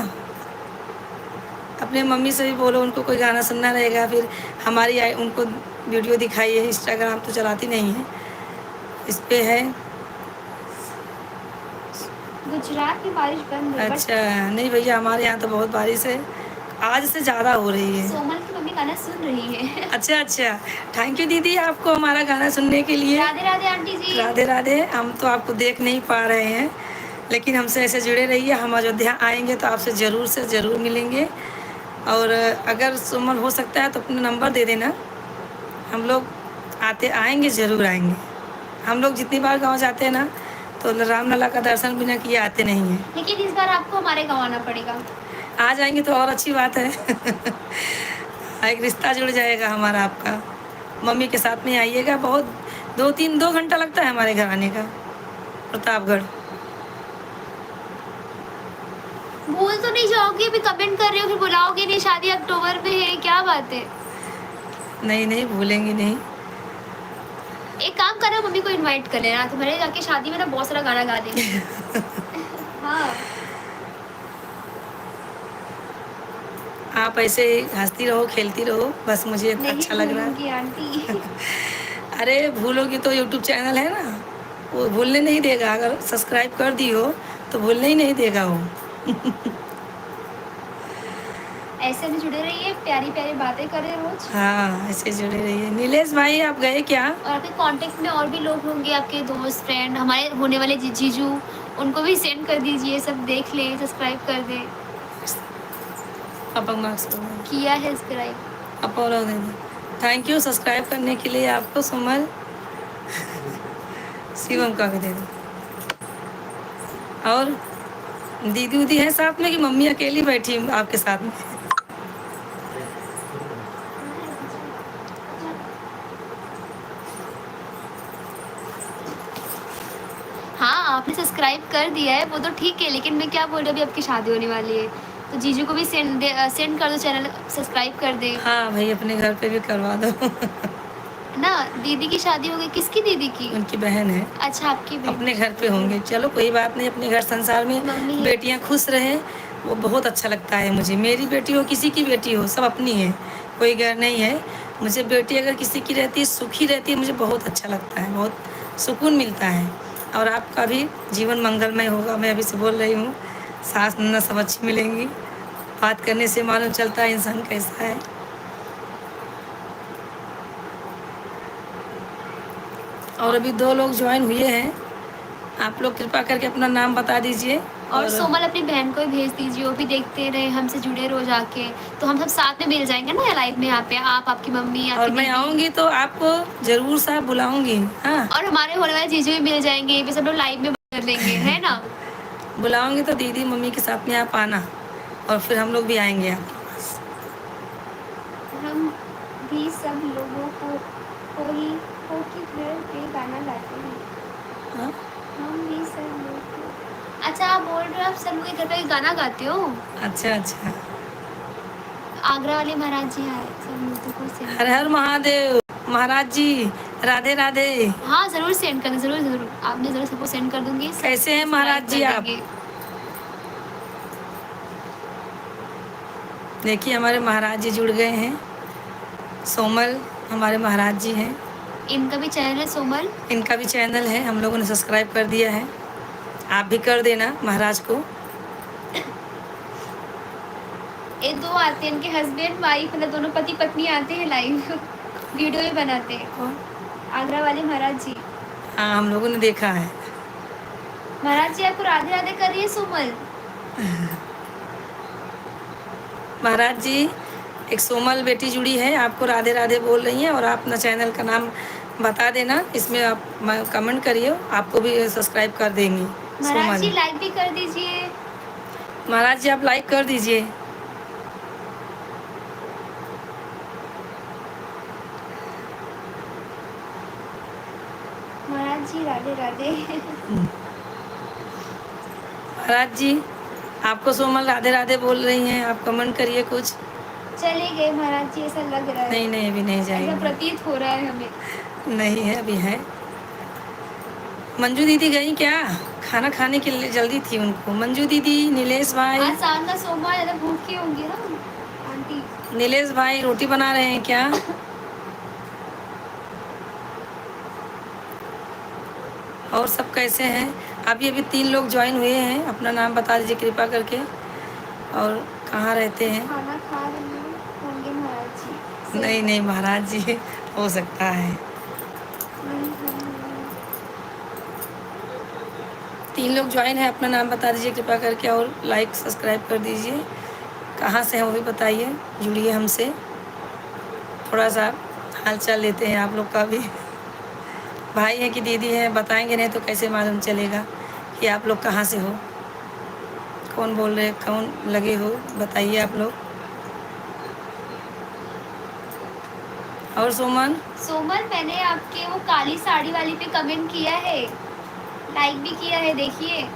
अपने मम्मी से भी बोलो, उनको कोई गाना सुनना रहेगा। फिर हमारी उनको वीडियो दिखाइए। इंस्टाग्राम तो चलाती नहीं है, इस पे है। गुजरात में बारिश बंद है, अच्छा, नहीं भैया हमारे यहाँ तो बहुत बारिश है, आज से ज़्यादा हो रही है। सोमल की मम्मी गाना सुन रही है। अच्छा अच्छा, थैंक यू दीदी आपको हमारा गाना सुनने के लिए। राधे राधे आंटी जी। राधे राधे। हम तो आपको देख नहीं पा रहे हैं, लेकिन हमसे ऐसे जुड़े रहिए। हम अयोध्या आएंगे तो आपसे ज़रूर से ज़रूर मिलेंगे। और अगर सोमल हो सकता है तो अपना नंबर दे देना, हम लोग आएंगे, ज़रूर आएंगे। हम लोग जितनी बार गाँव जाते हैं ना, तो रामलला का दर्शन बिना किए आते नहीं हैं। लेकिन इस बार आपको हमारे गाँव आना पड़ेगा। आ जाएंगे तो और अच्छी बात है। एक रिश्ता जुड़ जाएगा हमारा आपका। मम्मी के साथ में आइएगा। बहुत 2 घंटा लगता है हमारे घर आने का, प्रतापगढ़। भूल तो नहीं जाओगे? अभी कमेंट कर रहे हो, फिर बुलाओगे नहीं। शादी अक्टूबर में है, क्या बात है। नहीं नहीं, भूलेंगे नहीं। एक काम करना, मम्मी को इनवाइट कर लेना, तुम्हारे जाके शादी में ना बहुत सारा गाना गा देंगे। हाँ, आप ऐसे हंसती रहो, खेलती रहो, बस मुझे अच्छा लग रहा है। भूलूंगी आंटी। अरे भूलोगी तो यूट्यूब चैनल है ना, वो भूलने नहीं देगा। अगर सब्सक्राइब कर दी हो तो भूलने ही नहीं देगा वो। ऐसे भी जुड़े रहिए, प्यारी प्यारी बातें करें रोज। हाँ, ऐसे जुड़े रहिए। नीलेश भाई आप गए क्या? और आपके कांटेक्ट में और भी लोग होंगे, आपके दोस्त, फ्रेंड, हमारे होने वाले जीजू, उनको भी सेंड कर दीजिए, सब देख ले, सब्सक्राइब कर दे। अपंग मार्क्स किया है subscribe. Apollo they they. Thank you subscribe करने के लिए आपको सोमल। शिवम का भी दे दो। और दीदी उदी है साथ में कि मम्मी अकेली बैठी आपके साथ में? हाँ, आपने सब्सक्राइब कर दिया है वो तो ठीक है, लेकिन मैं क्या बोल रही हूँ, अभी आपकी शादी होने वाली है, तो जीजू को भी सेंड कर दो, चैनल सब्सक्राइब कर दे हाँ भाई, अपने घर पे भी करवा दो। ना। दीदी की शादी हो गई? किसकी दीदी की? उनकी बहन है। अच्छा, आपकी बहन। अपने घर पे होंगे। चलो कोई बात नहीं, अपने घर संसार में मम्मी है। बेटियां खुश रहे, वो बहुत अच्छा लगता है मुझे। मेरी बेटी हो, किसी की बेटी हो, सब अपनी है, कोई घर नहीं है। मुझे बेटी अगर किसी की रहती है, सुखी रहती है, मुझे बहुत अच्छा लगता है, बहुत सुकून मिलता है। और आपका भी जीवन मंगलमय होगा। मैं अभी से बोल रही हूँ, सास नन्ना सब अच्छी मिलेंगी। बात करने से मालूम चलता है इंसान कैसा है। और अभी 2 लोग ज्वाइन हुए हैं। आप लोग कृपा करके अपना नाम बता दीजिए। और सोमल अपनी बहन को भी भेज दीजिए, वो भी देखते रहे, हमसे जुड़े रोज आके, तो हम सब साथ में मिल जाएंगे ना लाइव में। यहाँ पे आप, आपकी मम्मी, और आपकी मैं दीदी। आऊँगी तो आपको ज़रूर सा बुलाऊँगी। हाँ, और हमारे होने वाले जीजू भी मिल जाएंगे, ये भी सब लोग लाइव में कर लेंगे, है ना। बुलाऊँगी तो दीदी मम्मी के साथ में आप आना, और फिर हम लोग भी आएंगे आपके पास। हम भी सब लोगों को ही हो कि घर पे गाना गाते हैं। हाँ? हम भी सब लोग को। अच्छा, आप बोल रहे हो आप सब लोग के घर पे गाना गाते हो? अच्छा अच्छा। आगरा वाले महाराज जी आए, सब लोगों को सेंड। हर हर महादेव महाराज जी, राधे राधे। हाँ, जरूर सेंड करना, जरूर जरूर, आपने जरूर सबको सेंड कर दूंगी। कैसे हैं महाराज जी आप? देखिए हमारे महाराज जी जुड़ गए हैं। सोमल हमारे महाराज जी हैं। इनका भी चैनल है सोमल। इनका भी चैनल है, हम लोगों ने सब्सक्राइब कर दिया है, आप भी कर देना महाराज को। ये दो आते हैं, इनके हस्बैंड वाइफ मतलब दोनों पति पत्नी आते हैं लाइव वीडियो भी बनाते हैं। और आगरा वाले महाराज जी। हाँ, हम लोगों ने देखा है। महाराज जी आपको राधे राधे कर रही है सोमल। महाराज जी, एक सोमल बेटी जुड़ी है, आपको राधे राधे बोल रही हैं, और आप अपना चैनल का नाम बता देना, इसमें आप कमेंट करिए, आपको भी सब्सक्राइब कर देंगी। महाराज जी सोमल, लाइक भी कर दीजिए। महाराज जी आप लाइक कर दीजिए। महाराज जी राधे राधे। महाराज जी, आपको सोमल राधे राधे बोल रही हैं, आप कमेंट करिए कुछ। चले गए महाराज जी, ऐसा लग रहा है। नहीं नहीं, अभी नहीं ऐसा जाएगी। प्रतीत हो रहा है हमें। नहीं है, अभी है। मंजू दीदी गई क्या? खाना खाने के लिए जल्दी थी उनको। मंजू दीदी, नीलेश भाई। आज शाम का सोमवार ज्यादा भूखे होंगे ना आंटी। नीलेश भाई रोटी बना रहे हैं क्या? और सब कैसे हैं? अभी 3 लोग ज्वाइन हुए हैं, अपना नाम बता दीजिए कृपा करके, और कहाँ रहते हैं? खाना खा रहे होंगे महाराज जी। नहीं नहीं महाराज जी, हो सकता है। नहीं, नहीं। 3 लोग ज्वाइन है, अपना नाम बता दीजिए कृपा करके, और लाइक सब्सक्राइब कर दीजिए। कहाँ से हैं वो भी बताइए, जुड़िए हमसे, थोड़ा सा हाल चाल लेते हैं आप लोग का भी। भाई है कि दीदी है, बताएंगे नहीं तो कैसे मालूम चलेगा कि आप लोग कहाँ से हो, कौन बोल रहे, कौन लगे हो, बताइए आप लोग। और सोमन, सोमल मैंने आपके वो काली साड़ी वाली पे कमेंट किया है, लाइक भी किया है, देखिए।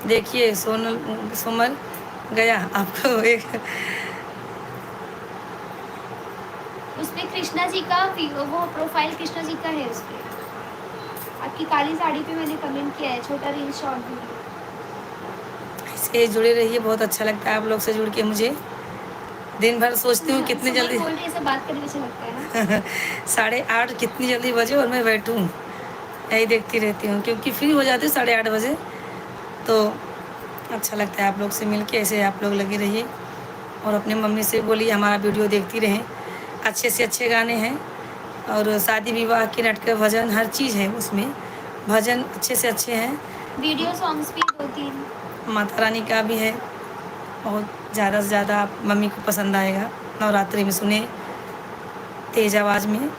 देखिए सोमल गया आपको एक। उसमें कृष्णा जी का वो प्रोफाइल कृष्णा जी का है उसपे। आपकी काली साड़ी पे मैंने कमेंट किया है, छोटा रील शॉर्ट वीडियो। ऐसे जुड़े रहिए, बहुत अच्छा लगता है आप लोग से जुड़ के। मुझे दिन भर सोचती हूँ कितनी जल्दी बोल रही, ऐसे बात करने में अच्छा लगता है ना। 8:30 कितनी जल्दी बजे और मैं बैठूँ, यही देखती रहती हूँ, क्योंकि फ्री हो जाती हूँ 8:30 बजे, तो अच्छा लगता है आप लोग से मिलके। ऐसे आप लोग लगे रहिए, और अपने मम्मी से बोलिए हमारा वीडियो देखती रहें। अच्छे से अच्छे गाने हैं, और शादी विवाह के नाटक भजन हर चीज़ है उसमें, भजन अच्छे से अच्छे हैं। वीडियो सॉन्ग्स भी 2-3। माता रानी का भी है, बहुत ज़्यादा से ज़्यादा आप मम्मी को पसंद आएगा। नवरात्रि में सुने तेज़ आवाज़ में।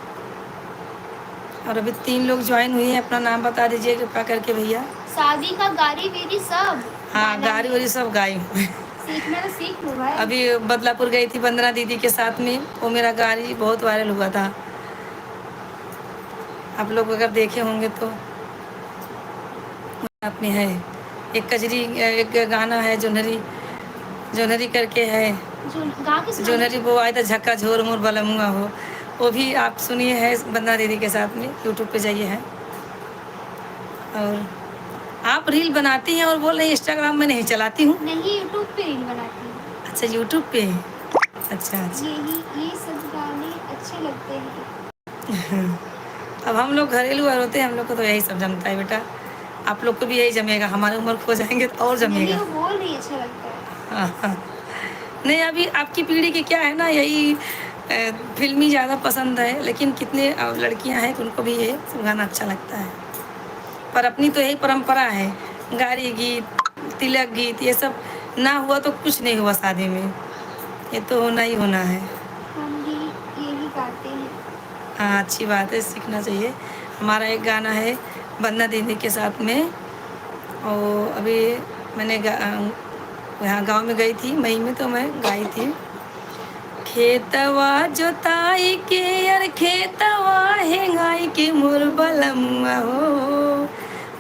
और अभी 3 लोग ज्वाइन हुए हैं, अपना नाम बता दीजिए कृपा करके भैया। शादी का गारी वेरी सब। हाँ, गारी वारी सब गाई हूँ। सीखना तो सीख लो भाई। अभी बदलापुर गई थी वंदना दीदी के साथ में, वो मेरा गाड़ी बहुत वायरल हुआ था, आप लोग अगर देखे होंगे तो। अपनी है एक कजरी, एक गाना है जोनहरी, जोनहरी करके है, जोनहरी वो आया था झक्का झोर मोर बलमुआ हो, वो भी आप सुनिए, है वंदना दीदी के साथ में, यूट्यूब पे जाइए है। और आप रील बनाती हैं और बोल रही हैं इंस्टाग्राम में नहीं चलाती हूँ। नहीं, यूट्यूब पे रील बनाती हूँ। अच्छा, यूट्यूब पे। अच्छा अच्छा। ये सब गाने अच्छे लगते हैं। अब हम लोग घरेलू और होते हैं, हम लोग को तो यही सब जमता है बेटा, आप लोग को भी यही जमेगा, हमारे उम्र खो जाएंगे तो और जमेगा। नहीं, वो बोल रही अच्छा लगता है। हाँ। नहीं, अभी आपकी पीढ़ी की क्या है ना, यही फिल्मी ज़्यादा पसंद है, लेकिन कितने लड़कियां हैं तो उनको भी ये सब गाना अच्छा लगता है। पर अपनी तो यही परंपरा है, गारी गीत, तिलक गीत, ये सब ना हुआ तो कुछ नहीं हुआ शादी में, ये तो होना ही होना है। हम भी यही गाते हैं। हाँ, अच्छी बात है, सीखना चाहिए। हमारा एक गाना है वंदना दीदी के साथ में, और अभी मैंने यहाँ गांव में गई थी मई में, तो मैं गाई थी। खेतवा जोताई के यार खेतवा हेंगाई के मोर बलमुआ हो,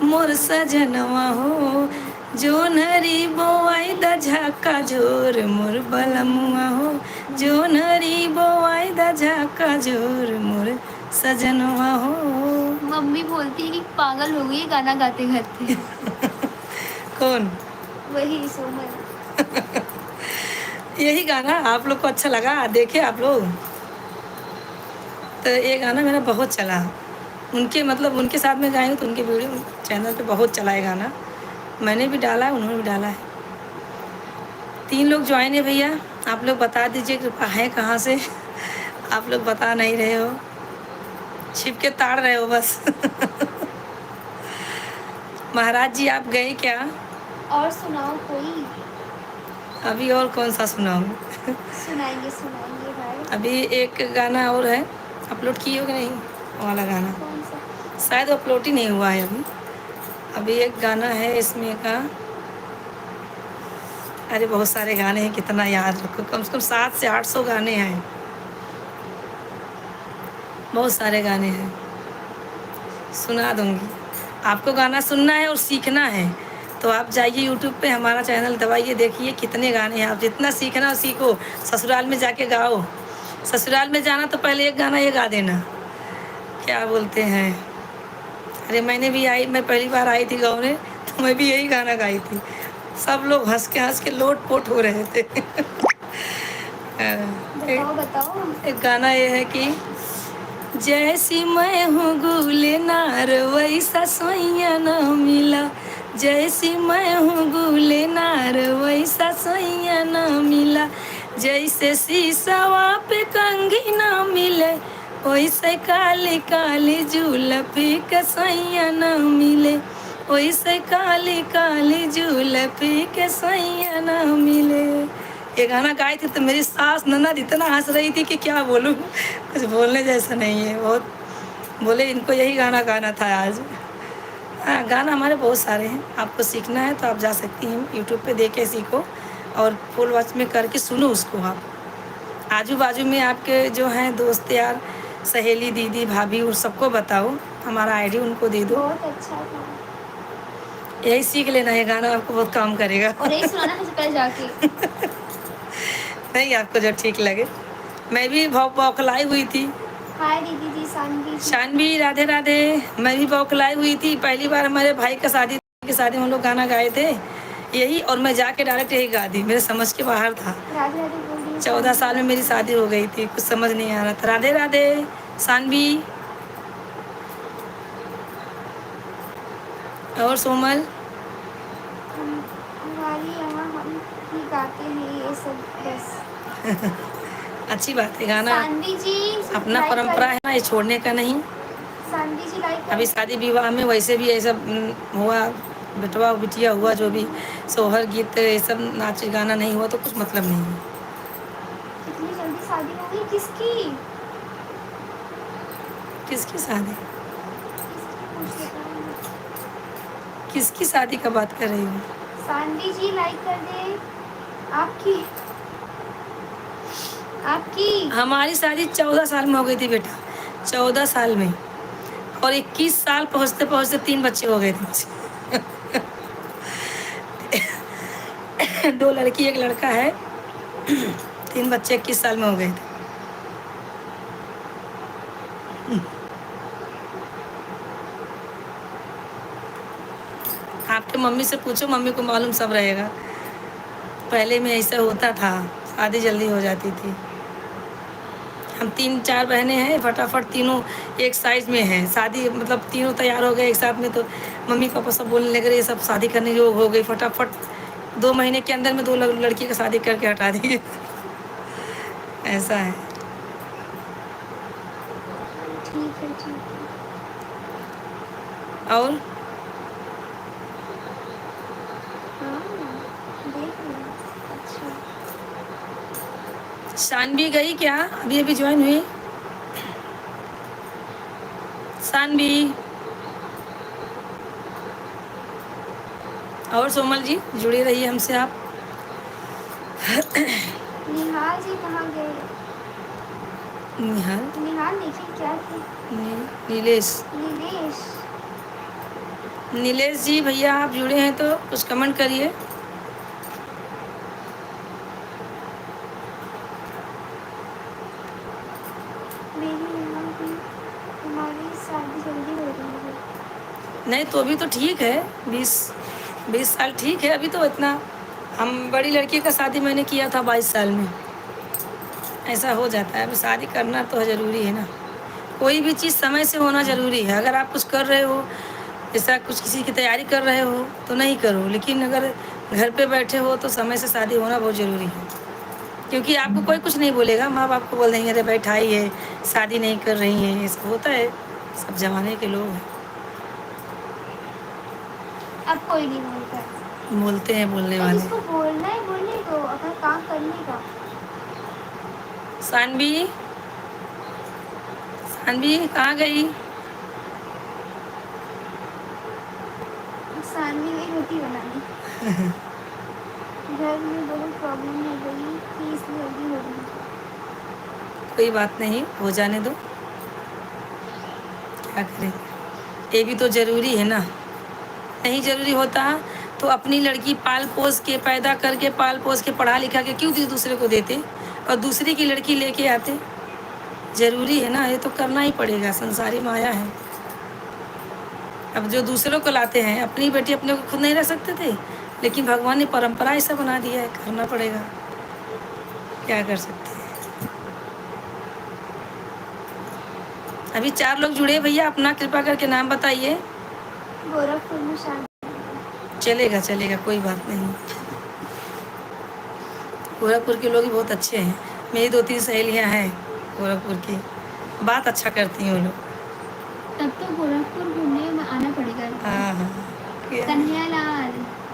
मोर सजनवा हो, जोनहरी बोआई द झाका झोर मोर बलमुआ हो, जोनहरी बोआई द झाका झोर मोर सजनवा हो। मम्मी बोलती है कि पागल हो गई गाना गाते गाते। कौन? वही सोमल। यही गाना आप लोग को अच्छा लगा, देखे आप लोग, तो ये गाना मेरा बहुत चला। उनके मतलब उनके साथ में गाएंगे तो उनके वीडियो चैनल पे बहुत चला है गाना। मैंने भी डाला है, उन्होंने भी डाला है। 3 लोग ज्वाइन है भैया। आप लोग बता दीजिए कि है कहाँ से। आप लोग बता नहीं रहे हो, छिप के ताड़ रहे हो बस। महाराज जी आप गए क्या? और सुनाओ कोई। अभी और कौन सा सुनाऊँ? सुनाएंगे सुनाएंगे भाई। अभी एक गाना और है, अपलोड किए हो कि नहीं वो वाला गाना? कौन सा? शायद अपलोड ही नहीं हुआ है अभी। अभी एक गाना है इसमें का, अरे बहुत सारे गाने हैं, कितना याद रखो, कम से कम 700 से 800 गाने हैं, बहुत सारे गाने हैं। सुना दूंगी। आपको गाना सुनना है और सीखना है तो आप जाइए यूट्यूब पे, हमारा चैनल दबाइए, देखिए कितने गाने हैं। आप जितना सीखना सीखो, ससुराल में जाके गाओ। ससुराल में जाना तो पहले एक गाना ये गा देना, क्या बोलते हैं, अरे मैंने भी मैं पहली बार आई थी गाँव में तो मैं भी यही गाना गाई थी। सब लोग हंस के लोट पोट हो रहे थे। बताओ बताओ। एक गाना ये है कि जैसी मैं हूँ गुलेनार वैसा सोइया न मिला, जैसी मैं हूँ गुलेनार वैसा सोइया न मिला, जैसे शीशवा पे कंघी न मिले वैसे काली काली जुल्फी के सैया न मिले, वैसे काली काली जुल्फी के सैया न मिले। ये गाना गाई थी तो मेरी सास ननद इतना हंस रही थी कि क्या बोलूँ, कुछ बोलने जैसा नहीं है। बहुत बोले इनको यही गाना गाना था आज। हाँ गाना हमारे बहुत सारे हैं, आपको सीखना है तो आप जा सकती हैं यूट्यूब पे देख के सीखो और फुल वॉच में करके सुनो उसको। आप आजू बाजू में आपके जो हैं दोस्त यार, सहेली, दीदी, भाभी, उन सबको बताओ, हमारा आईडी उनको दे दो। बहुत अच्छा था। यही सीख लेना, ये गाना आपको बहुत काम करेगा। और यही सुनाना मुझे कल जाके। नहीं आपको जो ठीक लगे। मैं भी बौखलाई हुई थी। हाय दीदी जी, शानवी जी। शानवी राधे राधे। मैं भी बौखलाई हुई थी, पहली बार हमारे भाई का शादी की शादी में हम लोग गाना गाए थे यही, और मैं जाके डायरेक्ट यही गा दी, मेरे समझ के बाहर था। राधे राधे बोल रही है। 14 साल में मेरी शादी हो गई थी, कुछ समझ नहीं आ रहा था। राधे राधे शानवी। और सोमल? हमारी यहाँ हम ही गाते हैं ये सब बस। अच्छी बात है, गाना शानवी जी अपना लाइक परंपरा है ना, ये छोड़ने का नहीं। शानवी जी लाइक अभी शादी विवाह में वैसे भी ये सब हुआ, बेटवा बिटिया हुआ, जो भी सोहर गीत ये सब नाच गाना नहीं हुआ तो कुछ मतलब नहीं है। कितनी जल्दी शादी हो गई किसकी? किसकी शादी? पूछ लेता हूँ। किसकी शादी का बात कर रही हूँ? शानवी जी लाइक कर दे। आपकी आपकी हमारी शादी 14 साल में हो गई थी बेटा, 14 साल में, और 21 साल पहुँचते पहुँचते 3 बच्चे हो गए थे मुझे। 2 लड़की 1 लड़का है, 3 बच्चे 21 साल में हो गए थे। आपके मम्मी से पूछो, मम्मी को मालूम सब रहेगा। पहले में ऐसा होता था, शादी जल्दी हो जाती थी। हम 3-4 बहनें हैं, फटाफट तीनों एक साइज में हैं, शादी मतलब तीनों तैयार हो गए एक साथ में तो मम्मी पापा सब बोलने लगे ये सब शादी करने योग हो गई, फटाफट 2 महीने के अंदर में 2 लड़की का शादी करके हटा दिए। ऐसा है। ठीक है ठीक है। और हाँ देख लो। अच्छा शानवी गई क्या? अभी अभी ज्वाइन हुई शानवी। और सोमल जी जुड़े रहिए हमसे आप। निहाल जी कहाँ गए? निहाल, निहाल देखिए क्या थे। नीलेश, नीलेश। नीलेश जी भैया आप जुड़े हैं तो कुछ कमेंट करिए। मेरी यहाँ भी हमारी शादी जल्दी हो रही है। नहीं तो अभी तो ठीक है, 20 साल ठीक है अभी तो। इतना हम बड़ी लड़की का शादी मैंने किया था 22 साल में, ऐसा हो जाता है। अभी शादी करना तो ज़रूरी है ना, कोई भी चीज़ समय से होना ज़रूरी है। अगर आप कुछ कर रहे हो, जैसा कुछ किसी की तैयारी कर रहे हो तो नहीं करो, लेकिन अगर घर पे बैठे हो तो समय से शादी होना बहुत ज़रूरी है। क्योंकि आपको कोई कुछ नहीं बोलेगा, माँ बाप को बोल देंगे अरे बैठाई है, शादी नहीं कर रही है, ये सब होता है, सब ज़माने के लोग हैं। अब कोई नहीं बोलता है। बोलते हैं बोलने तो वाले। जिसको बोलना है बोलने दो, अपना काम करने का। सानवी, सानवी कहाँ गई? सानवी गई रोटी बनाने। घर में बहुत प्रॉब्लम हो गई थी इसलिए जल्दी हो गई। कोई बात नहीं, हो जाने दो, क्या करें, ये भी तो ज़रूरी है ना। नहीं ज़रूरी होता तो अपनी लड़की पाल पोस के, पैदा करके, पाल पोस के, पढ़ा लिखा के क्यों दूसरे को देते और दूसरे की लड़की लेके आते। ज़रूरी है ना, ये तो करना ही पड़ेगा, संसारी माया है। अब जो दूसरों को लाते हैं, अपनी बेटी अपने को खुद नहीं रख सकते थे, लेकिन भगवान ने परंपरा ऐसा बना दिया है, करना पड़ेगा, क्या कर सकते हैं। अभी 4 लोग जुड़े, भैया अपना कृपा करके नाम बताइए। गोरखपुर में शादी। चलेगा चलेगा, कोई बात नहीं। गोरखपुर के लोग भी बहुत अच्छे हैं, मेरी 2-3 सहेलियां हैं गोरखपुर की, बात अच्छा करती हैं वो लोग। तब तो गोरखपुर घूमने में आना पड़ेगा। हाँ हाँ, कन्हैया लाल,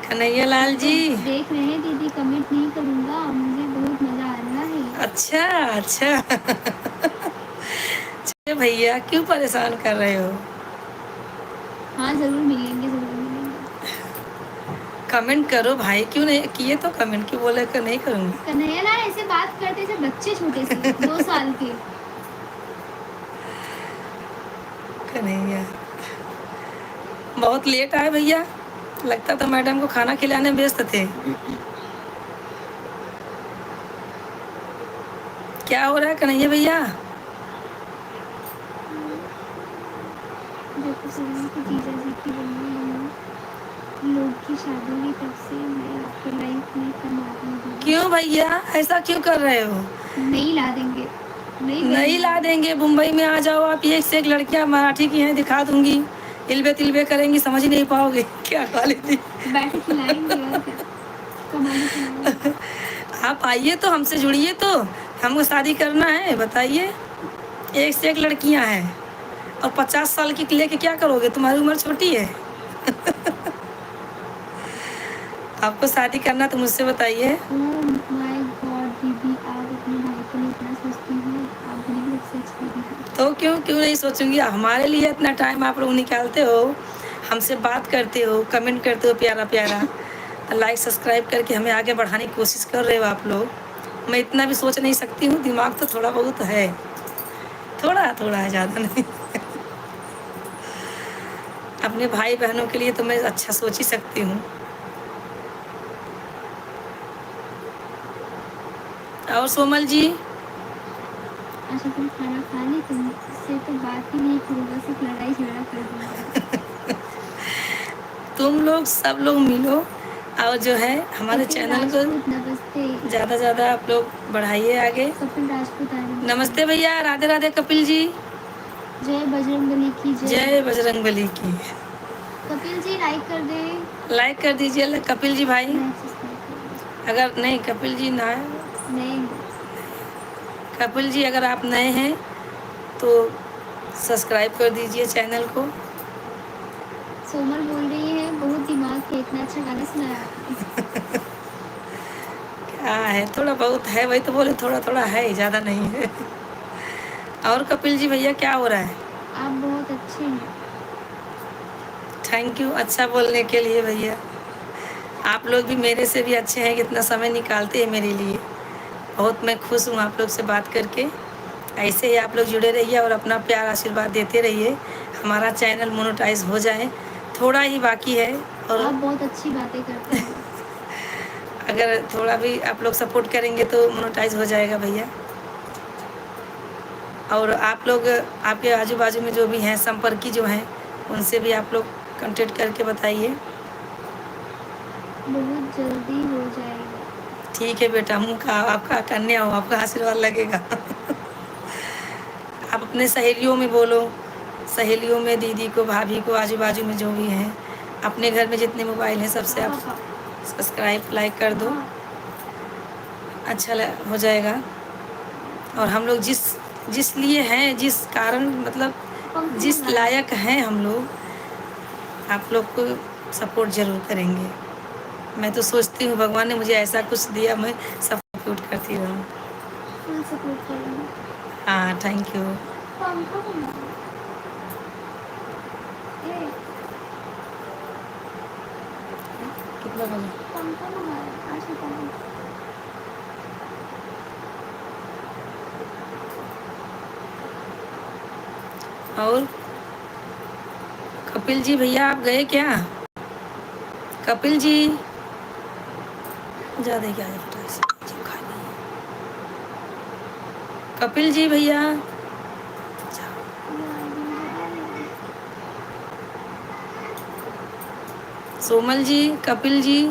कन्हैया लाल जी देख रहे हैं दीदी, कमेंट नहीं करूँगा, मुझे बहुत मज़ा आ रहा है। अच्छा अच्छा। चलिए भैया, क्यों परेशान कर रहे हो? हाँ ज़रूर मिलेंगे, ज़रूर मिलेंगे। कमेंट करो भाई, क्यों नहीं किए तो कमेंट, क्यों बोले कि नहीं करूँगी। कन्हैया लाल ऐसे बात करते थे बच्चे छोटे से 2 साल के। कन्हैया बहुत लेट आए भैया, लगता था मैडम को खाना खिलाने में व्यस्त थे। क्या हो रहा है कन्हैया भैया? जब से जीजा जी की लोग की शादी हुई तब से मैं आपके लाइफ में कमा रही हूँ। क्यों भैया, ऐसा क्यों कर रहे हो? नहीं ला देंगे, नहीं ला देंगे, मुंबई में आ जाओ आप, एक से एक लड़कियां मराठी की हैं, दिखा दूंगी, इल्बे तिल्बे करेंगी, समझ ही नहीं पाओगे क्या गाली दी। बैठ के खिलाएंगे और क्या, कमाने खिलाएंगे। आप आइए तो हमसे जुड़िए, तो हमको शादी करना है, बताइए। एक से एक लड़कियां हैं और 50 साल की लेके क्या करोगे, तुम्हारी उम्र छोटी है। आपको शादी करना तो मुझसे बताइए। ओह माय गॉड दीदी, आप अपने भाई को इतना सोचती हैं, आप बिल्कुल सच कह रही हैं। तो क्यों क्यों नहीं सोचूंगी, हमारे लिए इतना टाइम आप लोग निकालते हो, हमसे बात करते हो, कमेंट करते हो प्यारा प्यारा, लाइक सब्सक्राइब करके हमें आगे बढ़ाने की कोशिश कर रहे हो आप लोग। मैं इतना भी सोच नहीं सकती हूँ, दिमाग तो थोड़ा बहुत है, थोड़ा थोड़ा है, ज़्यादा नहीं। अपने भाई बहनों के लिए तो मैं अच्छा सोच ही सकती हूँ। और सोमल जी, अच्छा तुम खाना खा ली, तुमसे तो बात ही नहीं करूँगा, सिर्फ लड़ाई झगड़ा कर दूँगा। तुम लोग सब लोग मिलो और जो है हमारे कपिल चैनल को राजपूत नमस्ते। ज़्यादा ज़्यादा आप लोग बढ़ाइए आगे। कपिल राजपूत आए। नमस्ते भैया, राधे राधे कपिल जी। जय बजरंगबली की जय। जय बजरंगबली की। कपिल जी लाइक कर दे। लाइक कर दीजिए कपिल जी भाई। नहीं, सब्सक्राइब कर अगर नहीं कपिल जी ना, दो। नहीं, कपिल जी अगर आप नए हैं तो सब्सक्राइब कर दीजिए चैनल को। सोमल बोल रही है बहुत दिमाग है, इतना अच्छा गाना सुनाया आपने। क्या है, थोड़ा बहुत है, वही तो बोले थोड़ा थोड़ा है, ज़्यादा नहीं है। और कपिल जी भैया क्या हो रहा है? आप बहुत अच्छे हैं। थैंक यू अच्छा बोलने के लिए भैया। आप लोग भी मेरे से भी अच्छे हैं, कितना समय निकालते हैं मेरे लिए, बहुत मैं खुश हूँ आप लोग से बात करके। ऐसे ही आप लोग जुड़े रहिए और अपना प्यार आशीर्वाद देते रहिए, हमारा चैनल मोनेटाइज हो जाए, थोड़ा ही बाकी है। और आप बहुत अच्छी बातें करते हैं। अगर थोड़ा भी आप लोग सपोर्ट करेंगे तो मोनेटाइज हो जाएगा भैया। और आप लोग, आपके आजू बाजू में जो भी हैं संपर्की जो हैं, उनसे भी आप लोग कांटेक्ट करके बताइए। बहुत जल्दी हो जाएगा। ठीक है बेटा, मुँह का आपका कन्या हो, आपका आशीर्वाद लगेगा। आप अपने सहेलियों में बोलो, सहेलियों में, दीदी को, भाभी को, आजू बाजू में जो भी हैं, अपने घर में जितने मोबाइल हैं सबसे आप सब्सक्राइब लाइक कर दो, अच्छा हो जाएगा। और हम लोग जिस जिस लिए हैं, जिस कारण मतलब जिस लायक हैं हम लोग, आप लोग को सपोर्ट ज़रूर करेंगे। मैं तो सोचती हूँ भगवान ने मुझे ऐसा कुछ दिया, मैं सपोर्ट करती रहूँ। सपोर्ट करेंगे। हाँ, थैंक यू। कितना बजे? और कपिल जी भैया आप गए क्या? कपिल जी ज़्यादा क्या है फटाक से जी, खा ली। कपिल जी भैया सोमल जी, कपिल जी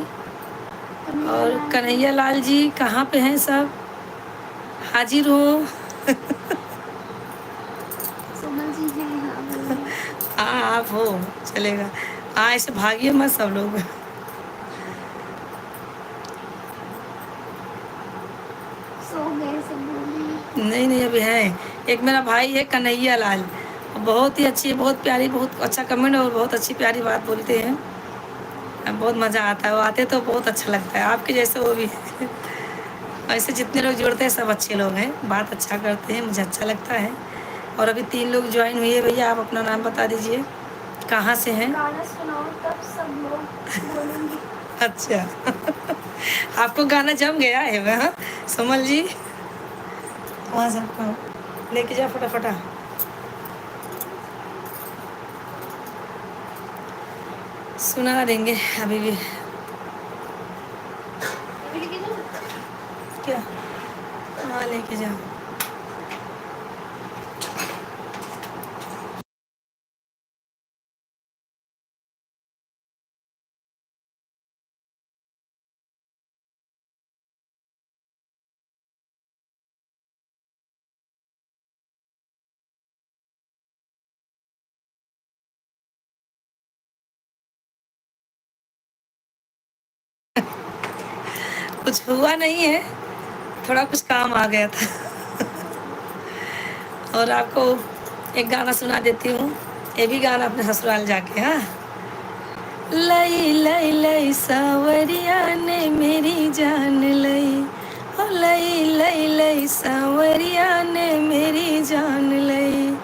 और कन्हैया लाल जी कहाँ पे हैं सब? हाजिर हो। सोमल जी हैं यहाँ पर। हाँ आप हो, चलेगा। हाँ ऐसे भागिए मत सब लोग। सो गए सब लोग। नहीं नहीं अभी हैं। एक मेरा भाई है कन्हैया लाल, बहुत ही अच्छी, बहुत प्यारी, बहुत अच्छा कमेंट और बहुत अच्छी प्यारी बात बोलते हैं। बहुत मज़ा आता है, वो आते तो बहुत अच्छा लगता है, आपके जैसे वो भी है। ऐसे जितने लोग जुड़ते हैं सब अच्छे लोग हैं, बात अच्छा करते हैं, मुझे अच्छा लगता है। और अभी 3 लोग ज्वाइन हुए हैं। भैया आप अपना नाम बता दीजिए, कहाँ से हैं? गाना सुनाओ तब सब लोग बोलेंगे। अच्छा। आपको गाना जम गया है वहाँ सोमल जी? वहाँ से आपको लेके जाओ फटाफटा। सुना देंगे अभी भी। क्या? हाँ लेके जाओ। कुछ हुआ नहीं है, थोड़ा कुछ काम आ गया था। और आपको एक गाना सुना देती हूँ, ये भी गाना अपने ससुराल जाके। हाँ, लई लई लई सावरिया ने मेरी जान लई, ओ लई लई लई सावरिया ने मेरी जान लई।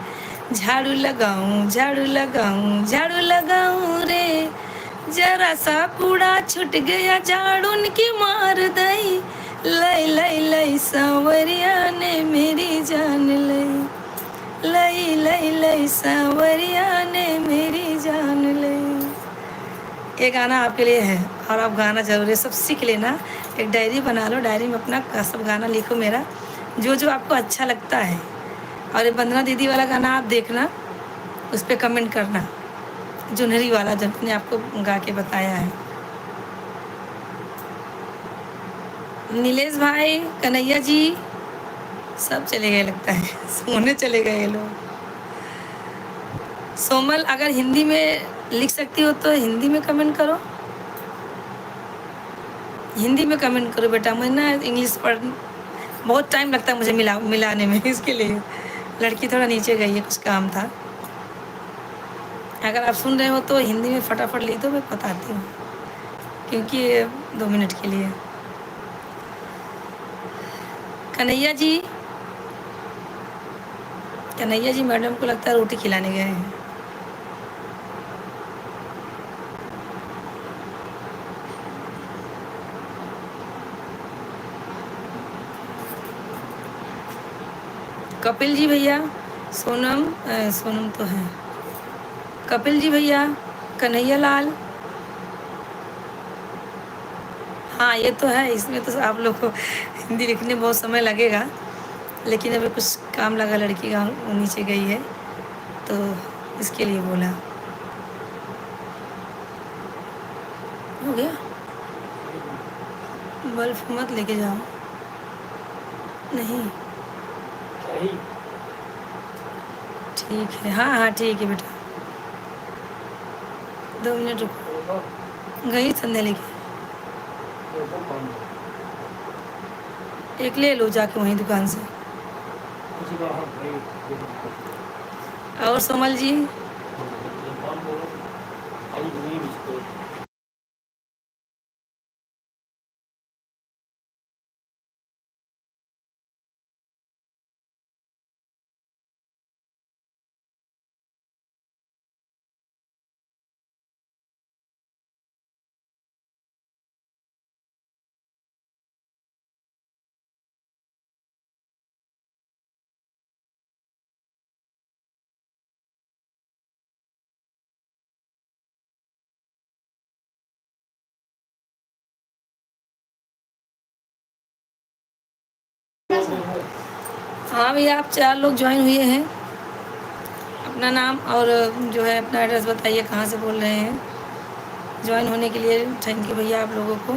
झाड़ू लगाऊं झाड़ू लगाऊं झाड़ू लगाऊं रे, जरा सा कूड़ा छूट गया झाड़ून की मार दई। लई लई लई सावरिया ने मेरी जान लई, लई लई लई सावरिया ने मेरी जान लई। ये गाना आपके लिए है और आप गाना जरूर है, सब सीख लेना। एक डायरी बना लो, डायरी में अपना सब गाना लिखो मेरा, जो जो आपको अच्छा लगता है। और ये वंदना दीदी वाला गाना आप देखना, उस पर कमेंट करना, जुनहरी वाला जब मैंने आपको गा के बताया है। नीलेश भाई, कन्हैया जी सब चले गए लगता है, सोने चले गए ये लोग। सोमल अगर हिंदी में लिख सकती हो तो हिंदी में कमेंट करो, हिंदी में कमेंट करो बेटा। मैं ना इंग्लिश पढ़ बहुत टाइम लगता है मुझे मिलाने में, इसके लिए लड़की थोड़ा नीचे गई है, कुछ काम था। अगर आप सुन रहे हो तो हिंदी में फटाफट लिख दो, मैं बताती हूँ, क्योंकि ये 2 मिनट के लिए। कन्हैया जी, कन्हैया जी मैडम को लगता है रोटी खिलाने गए हैं। कपिल जी भैया, सोनम तो है। कपिल जी भैया, कन्हैया लाल, हाँ ये तो है, इसमें तो आप लोग को हिंदी लिखने बहुत समय लगेगा, लेकिन अभी कुछ काम लगा, लड़की गाँव नीचे गई है तो इसके लिए बोला। हो गया, बल्ब मत लेके जाओ। नहीं ठीक है, हाँ हाँ ठीक है बेटा, 2 मिनट रुको। गई संध्या लेके, एक ले लो जाके वहीं दुकान से। और सोमल जी, हाँ भैया आप 4 लोग ज्वाइन हुए हैं। अपना नाम और जो है अपना एड्रेस बताइए, कहाँ से बोल रहे हैं। ज्वाइन होने के लिए थैंक यू भैया आप लोगों को,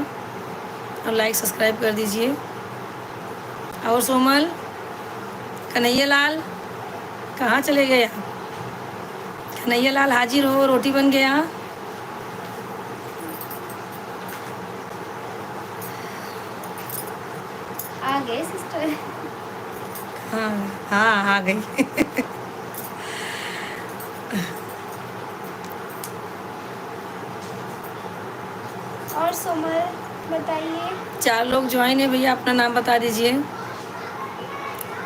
और लाइक सब्सक्राइब कर दीजिए। और सोमल, कन्हैया लाल कहाँ चले गए आप? कन्हैया लाल हाजिर हो, रोटी बन गया। आ गए सिस्टर। हाँ हाँ आ गई। और सोमल बताइए। 4 लोग ज्वाइन है भैया, अपना नाम बता दीजिए,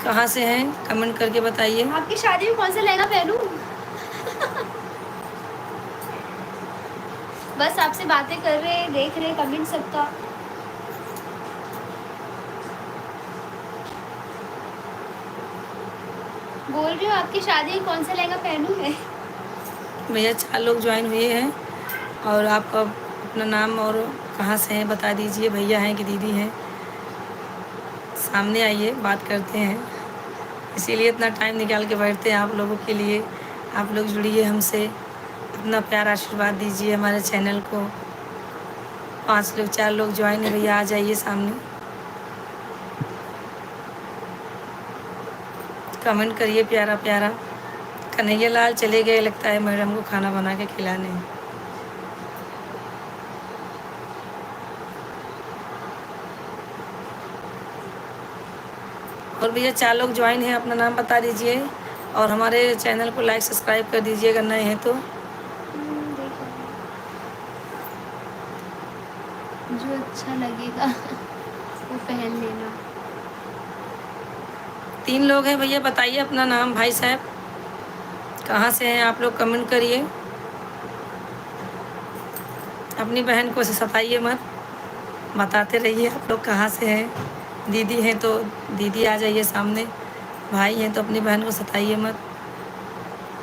कहाँ से हैं, कमेंट करके बताइए। आपकी शादी में कौन सा लहंगा पहनूं? बस आपसे बातें कर रहे, देख रहे कमेंट सबका। बोल रही हूँ आपकी शादी में कौन सा लहंगा पहनूं मैं? भैया 4 लोग ज्वाइन हुए हैं, और आप अपना नाम और कहाँ से हैं बता दीजिए। भैया हैं कि दीदी हैं, सामने आइए, बात करते हैं। इसीलिए इतना टाइम निकाल के बैठते हैं आप लोगों के लिए। आप लोग जुड़िए हमसे, अपना प्यार आशीर्वाद दीजिए हमारे चैनल को। 5 लोग 4 लोग ज्वाइन है भैया, आ जाइए सामने, कमेंट करिए प्यारा प्यारा। कन्हैया लाल चले गए लगता है मैडम को खाना बना के खिलाने। और भैया 4 लोग ज्वाइन हैं, अपना नाम बता दीजिए, और हमारे चैनल को लाइक सब्सक्राइब कर दीजिए अगर नए हैं तो। देखो जो अच्छा लगेगा वो पहन लेना। 3 लोग हैं भैया, बताइए अपना नाम भाई साहब, कहाँ से हैं आप लोग, कमेंट करिए। अपनी बहन को सताइए मत, बताते रहिए आप लोग कहाँ से हैं। दीदी हैं तो दीदी आ जाइए सामने, भाई हैं तो अपनी बहन को सताइए मत,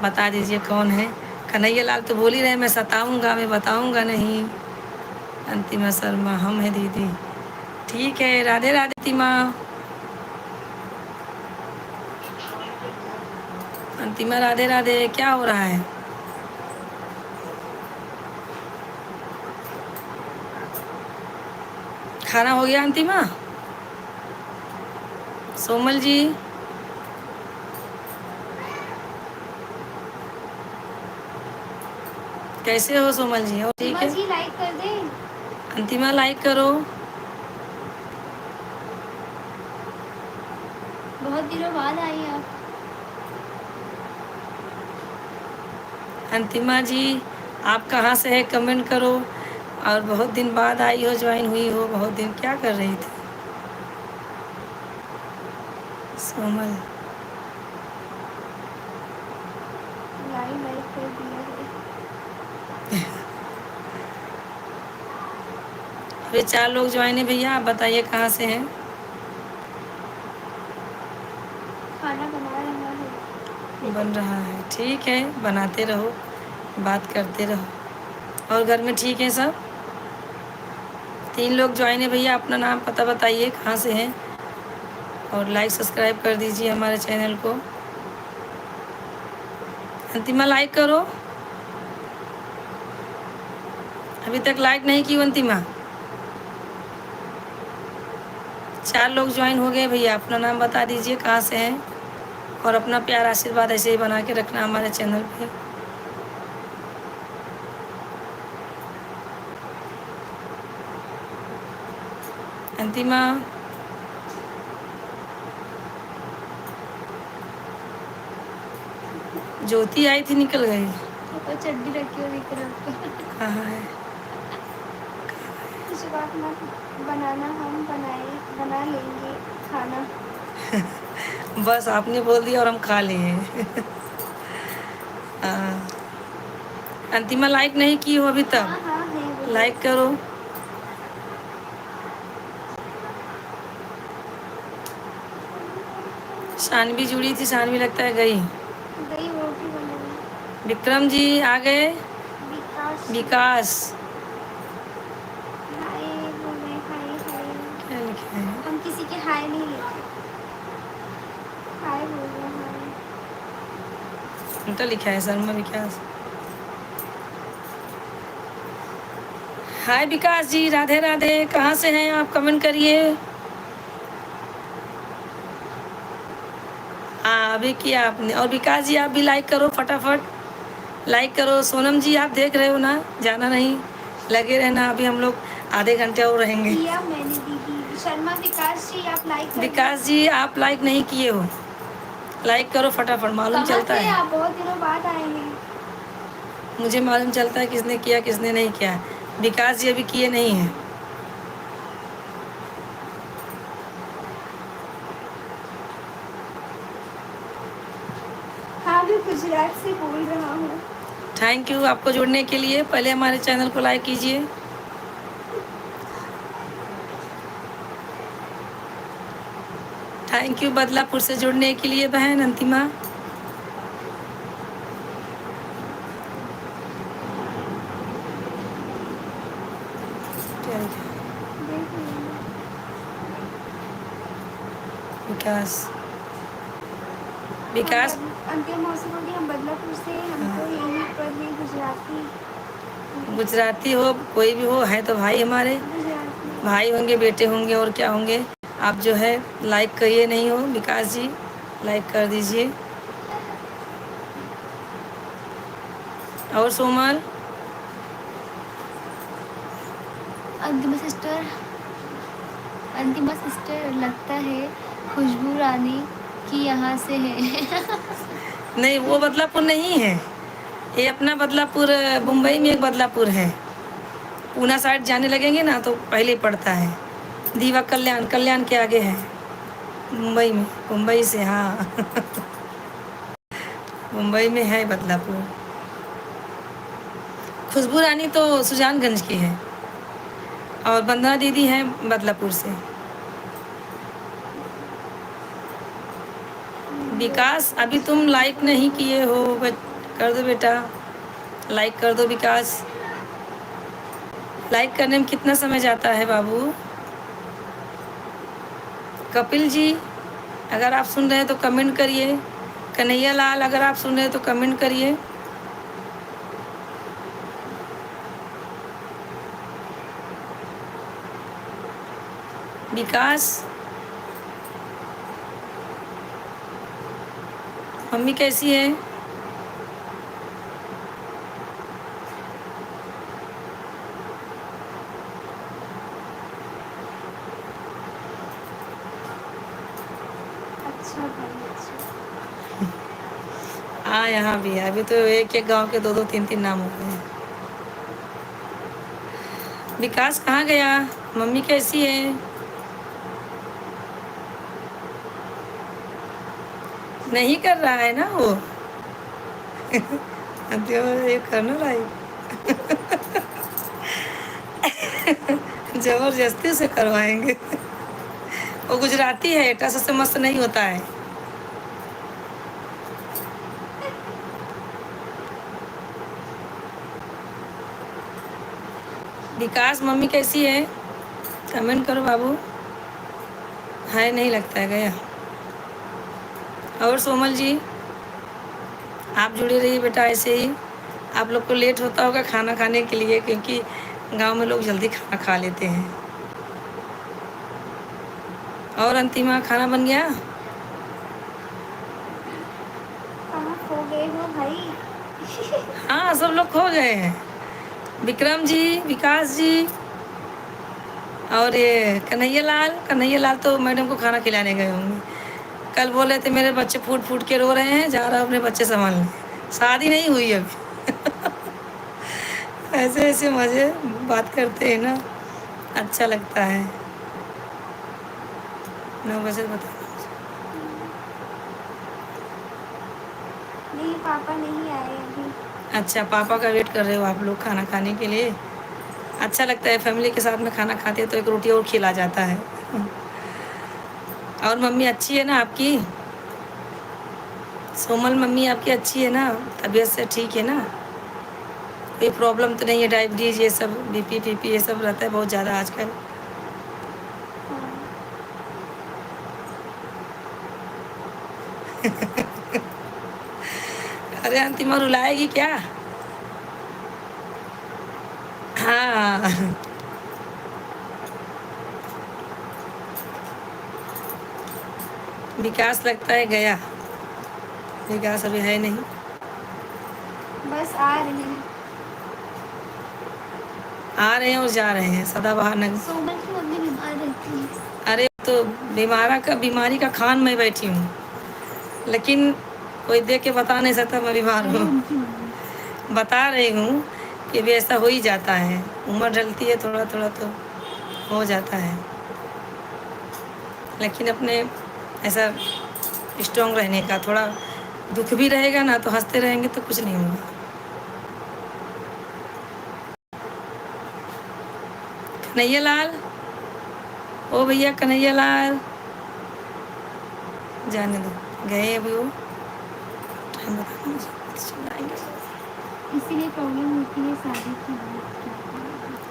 बता दीजिए कौन है। कन्हैया लाल तो बोल ही रहे मैं सताऊंगा, मैं बताऊंगा नहीं। अंतिमा शर्मा, हम हैं दीदी। ठीक है, राधे राधे अंतिमा। अंतिमा राधे राधे, क्या हो रहा है? खाना हो गया अंतिमा? सोमल जी, कैसे हो सोमल जी? और ठीक है, जी लाइक कर दे। अंतिमा लाइक करो। बहुत दिनों बाद आई आप। अंतिमा जी आप कहाँ से है कमेंट करो, और बहुत दिन बाद आई हो, ज्वाइन हुई हो, बहुत दिन क्या कर रही थी? सोमल, लाइक कर दिया है। अभी 4 लोग ज्वाइन है भैया, आप बताइए कहाँ से हैं। खाना बना रहा है। बन रहा है, ठीक है, बनाते रहो, बात करते रहो। और घर में ठीक है सब? 3 लोग ज्वाइन है भैया, अपना नाम पता बताइए, कहाँ से हैं, और लाइक सब्सक्राइब कर दीजिए हमारे चैनल को। अंतिमा लाइक करो, अभी तक लाइक नहीं की अंतिमा। 4 लोग ज्वाइन हो गए भैया, अपना नाम बता दीजिए कहाँ से हैं, और अपना प्यार आशीर्वाद ऐसे ही बना के रखना हमारे चैनल पे। अंतिमा, ज्योति आई थी, निकल गई। तो चड्डी रखी हो दिख रहा है। कहाँ है? कुछ बात ना बनाना, हम बना लेंगे खाना। बस आपने बोल दिया और हम खा लिए। हाँ। अंतिमा लाइक नहीं की हो अभी तक? हाँ हाँ है वो। लाइक करो। शानवी जुड़ी थी, शानवी लगता है गई। गई रोटी बनाने। विक्रम जी आ गए। विकास विकास हाय बोल रहे हैं, हाय हाय। क्या लिखे हैं? हम किसी के हाय नहीं लेते, हाय बोल रहे हैं हाय। उल्टा लिखा है शर्मा विकास। हाय विकास जी, राधे राधे। कहाँ से हैं आप? कमेंट करिए। हाँ अभी किया आपने। और विकास जी आप भी लाइक करो, फटाफट लाइक करो। सोनम जी आप देख रहे हो ना, जाना नहीं, लगे रहना। अभी हम लोग आधे घंटे और रहेंगे। किया मैंने दीदी। शर्मा विकास जी आप लाइक कर। विकास जी आप लाइक नहीं किए हो, लाइक करो फटाफट। मालूम चलता है, आप बहुत दिनों बाद आए हैं। मुझे मालूम चलता है किसने किया किसने नहीं किया। विकास जी अभी किए नहीं हैं। हाँ मैं गुजरात से बोल रहा हूँ। थैंक यू आपको जुड़ने के लिए। पहले हमारे चैनल को लाइक कीजिए। थैंक यू बदलापुर से जुड़ने के लिए बहन अंतिमा। विकास विकास अंतिम मौसम होगी। हम बदलापुर से, हमको यहीं पर भी गुजराती हो कोई भी हो, है तो भाई हमारे। गुजराती भाई होंगे, बेटे होंगे, और क्या होंगे। आप जो है लाइक करिए नहीं हो विकास जी, लाइक कर दीजिए। और सोमल अंतिमा सिस्टर लगता है खुशबू रानी की यहाँ से है। नहीं, वो बदलापुर नहीं है, ये अपना बदलापुर। मुंबई में एक बदलापुर है। पूना साइड जाने लगेंगे ना तो पहले पड़ता है। दीवा कल्याण, कल्याण के आगे है मुंबई में। मुंबई से, हाँ। मुंबई में है बदलापुर। खुशबू रानी तो सुजानगंज की है, और वंदना दीदी हैं बदलापुर से। विकास अभी तुम लाइक नहीं किए हो, कर दो बेटा, लाइक कर दो विकास। लाइक करने में कितना समय जाता है बाबू? कपिल जी अगर आप सुन रहे हैं तो कमेंट करिए। कन्हैया लाल अगर आप सुन रहे हैं तो कमेंट करिए। विकास, मम्मी कैसी है? अच्छा भाई अच्छा। हाँ यहाँ भी है। अभी तो एक एक गांव के दो दो तीन तीन नाम हो गए हैं। विकास कहाँ गया? मम्मी कैसी है? नहीं कर रहा है ना वो। ये करना लाइक। जबरदस्ती से करवाएंगे। वो गुजराती है, टस से मस्त नहीं होता है। विकास मम्मी कैसी है? कमेंट करो बाबू। हाय नहीं लगता है, गया। और सोमल जी आप जुड़े रहिए बेटा ऐसे ही। आप लोग को लेट होता होगा खाना खाने के लिए, क्योंकि गांव में लोग जल्दी खाना खा लेते हैं। और अंतिमा खाना बन गया? भाई। हाँ, सब लोग खो गए हैं। विक्रम जी, विकास जी और ये कन्हैया लाल तो मैडम को खाना खिलाने गए होंगे। कल बोले थे मेरे बच्चे फूट फूट के रो रहे हैं, जा रहा हूँ अपने बच्चे संभालने। शादी नहीं हुई अभी। ऐसे ऐसे मजे बात करते हैं ना, अच्छा लगता है। 9 बजे बता। नहीं, पापा नहीं आए अभी। अच्छा, पापा का वेट कर रहे हो आप लोग खाना खाने के लिए। अच्छा लगता है फैमिली के साथ में खाना खाते हैं तो एक रोटी और खिला जाता है। और मम्मी अच्छी है ना आपकी? सोमल मम्मी आपकी अच्छी है ना? तबीयत से ठीक है ना? कोई प्रॉब्लम तो नहीं है? डायबिटीज ये सब, बीपी पीपी ये सब रहता है बहुत ज़्यादा आजकल। अरे अंतिमा रुलाएगी क्या? हाँ। विकास लगता है गया। विकास अभी है नहीं। बस आ रहे हैं। आ रहे हैं और जा रहे हैं, सदाबहार नगर। सोमल की मम्मी बीमार रहती है। अरे तो बीमारी का खान मैं बैठी हूँ, लेकिन कोई देख के बता नहीं सकता मैं बीमार अरे हूँ। उनकी मम्मी। बता रही हूँ कि भी ऐसा हो ही जाता है, उम्र ढलती है थोड़ा थोड़ा तो हो जाता है, लेकिन अपने ऐसा स्ट्रॉन्ग रहने का, थोड़ा दुख भी रहेगा ना तो हंसते रहेंगे तो कुछ नहीं होगा। कन्हैया लाल, ओ भैया कन्हैया लाल, जाने दो, गए अभी वो। टाइम बताना मुझे, चिल्लाएंगे। इसीलिए प्रॉब्लम होती है शादी की।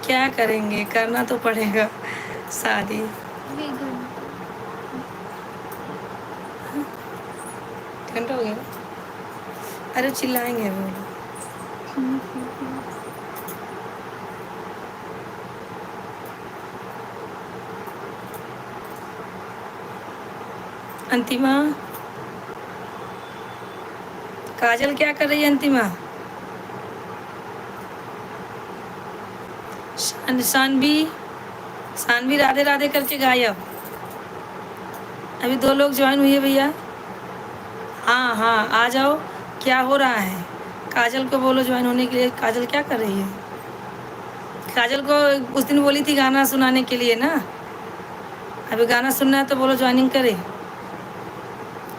क्या करेंगे, करना तो पड़ेगा शादी। घंटा हो गया। अरे चिल्लाएंगे अभी वो लोग। अंतिमा, काजल क्या कर रही है अंतिमा? सानवी राधे राधे करके गायब। अभी 2 लोग ज्वाइन हुई है भैया। हाँ हाँ आ जाओ। क्या हो रहा है? काजल को बोलो ज्वाइन होने के लिए। काजल क्या कर रही है? काजल को उस दिन बोली थी गाना सुनाने के लिए ना, अभी गाना सुनना है तो बोलो ज्वाइनिंग करे।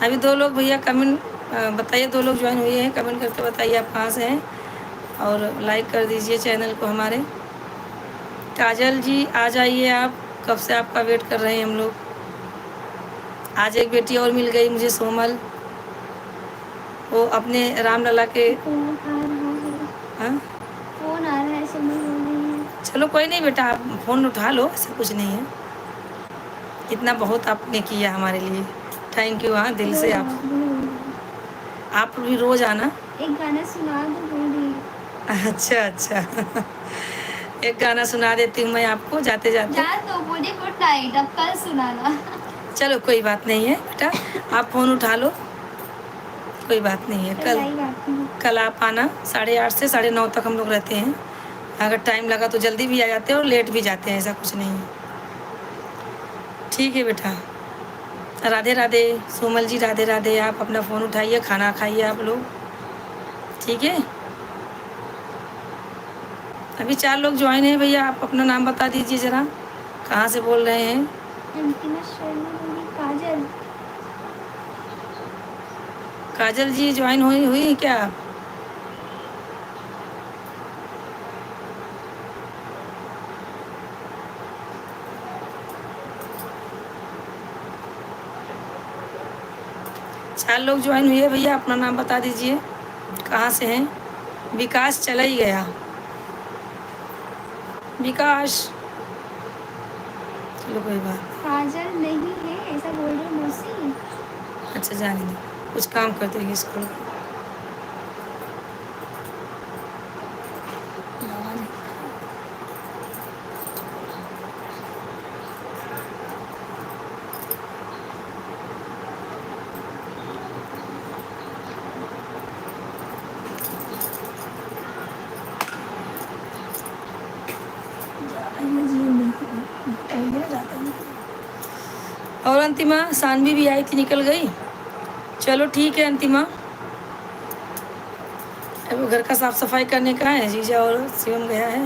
अभी 2 लोग भैया कमेंट बताइए, 2 लोग ज्वाइन हुए हैं, कमेंट करके बताइए आप कहाँ से हैं, और लाइक कर दीजिए चैनल को हमारे। काजल जी आ जाइए आप, कब से आपका वेट कर रहे हैं हम लोग। आज एक बेटी और मिल गई मुझे, सोमल, वो अपने रामलला के। फोन आ रहा है। हाँ फोन आ रहा है, सोमल बोल रही है। चलो कोई नहीं बेटा, आप फ़ोन उठा लो, ऐसा कुछ नहीं है। इतना बहुत आपने किया हमारे लिए, थैंक यू। हाँ दिल से आप भी रोज़ आना। एक गाना सुना दो बोल रही है। अच्छा अच्छा। एक गाना सुना देती हूँ मैं आपको जाते जाते। जा तो बोले गुड नाइट, अब कल सुनाना। चलो कोई बात नहीं है बेटा, आप फ़ोन उठा लो, कोई बात नहीं है। कल आप आना, 8:30 से 9:30 तक हम लोग रहते हैं। अगर टाइम लगा तो जल्दी भी आ जाते हैं और लेट भी जाते हैं, ऐसा कुछ नहीं है। ठीक है बेटा, राधे राधे। सोमल जी राधे राधे। आप अपना फ़ोन उठाइए, खाना खाइए आप लोग, ठीक है। अभी 4 लोग ज्वाइन हैं भैया, आप अपना नाम बता दीजिए ज़रा, कहाँ से बोल रहे हैं? अंतिमा शर्मा बोली काजल। काजल जी ज्वाइन हुई क्या आप? चार लोग ज्वाइन हुए भैया, अपना नाम बता दीजिए, कहाँ से हैं? विकास चला ही गया। विकास, चलो कोई बात। काजल नहीं है ऐसा बोल रही मौसी। अच्छा जाने दो, कुछ काम करते हैं इसको। और अंतिमा सानवी भी आई थी, निकल गई। चलो ठीक है अंतिमा, अब वो घर का साफ सफाई करने का है, जीजा और शिवम गया है,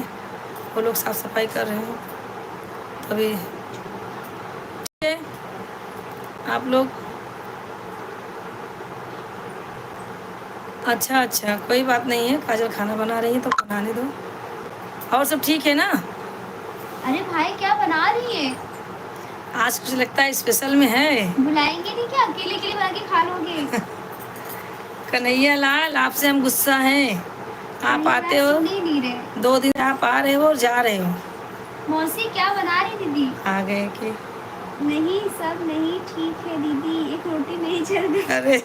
वो लोग साफ सफाई कर रहे हैं तभी। ठीक है आप लोग, अच्छा अच्छा कोई बात नहीं है, काजल खाना बना रही है तो बनाने दो। और सब ठीक है ना? अरे भाई क्या बना रही है? आज कुछ लगता है स्पेशल में है। बुलाएंगे नहीं क्या? अकेले अकेले बना के खा लोगे? कन्हैया लाल आपसे हम गुस्सा हैं, आप आते हो, सुन ही नहीं रहे। 2 दिन आप आ रहे हो और जा रहे हो। मौसी क्या बना रही दीदी? आ गए कि नहीं सब नहीं ठीक है दीदी, एक रोटी नहीं चल गई। अरे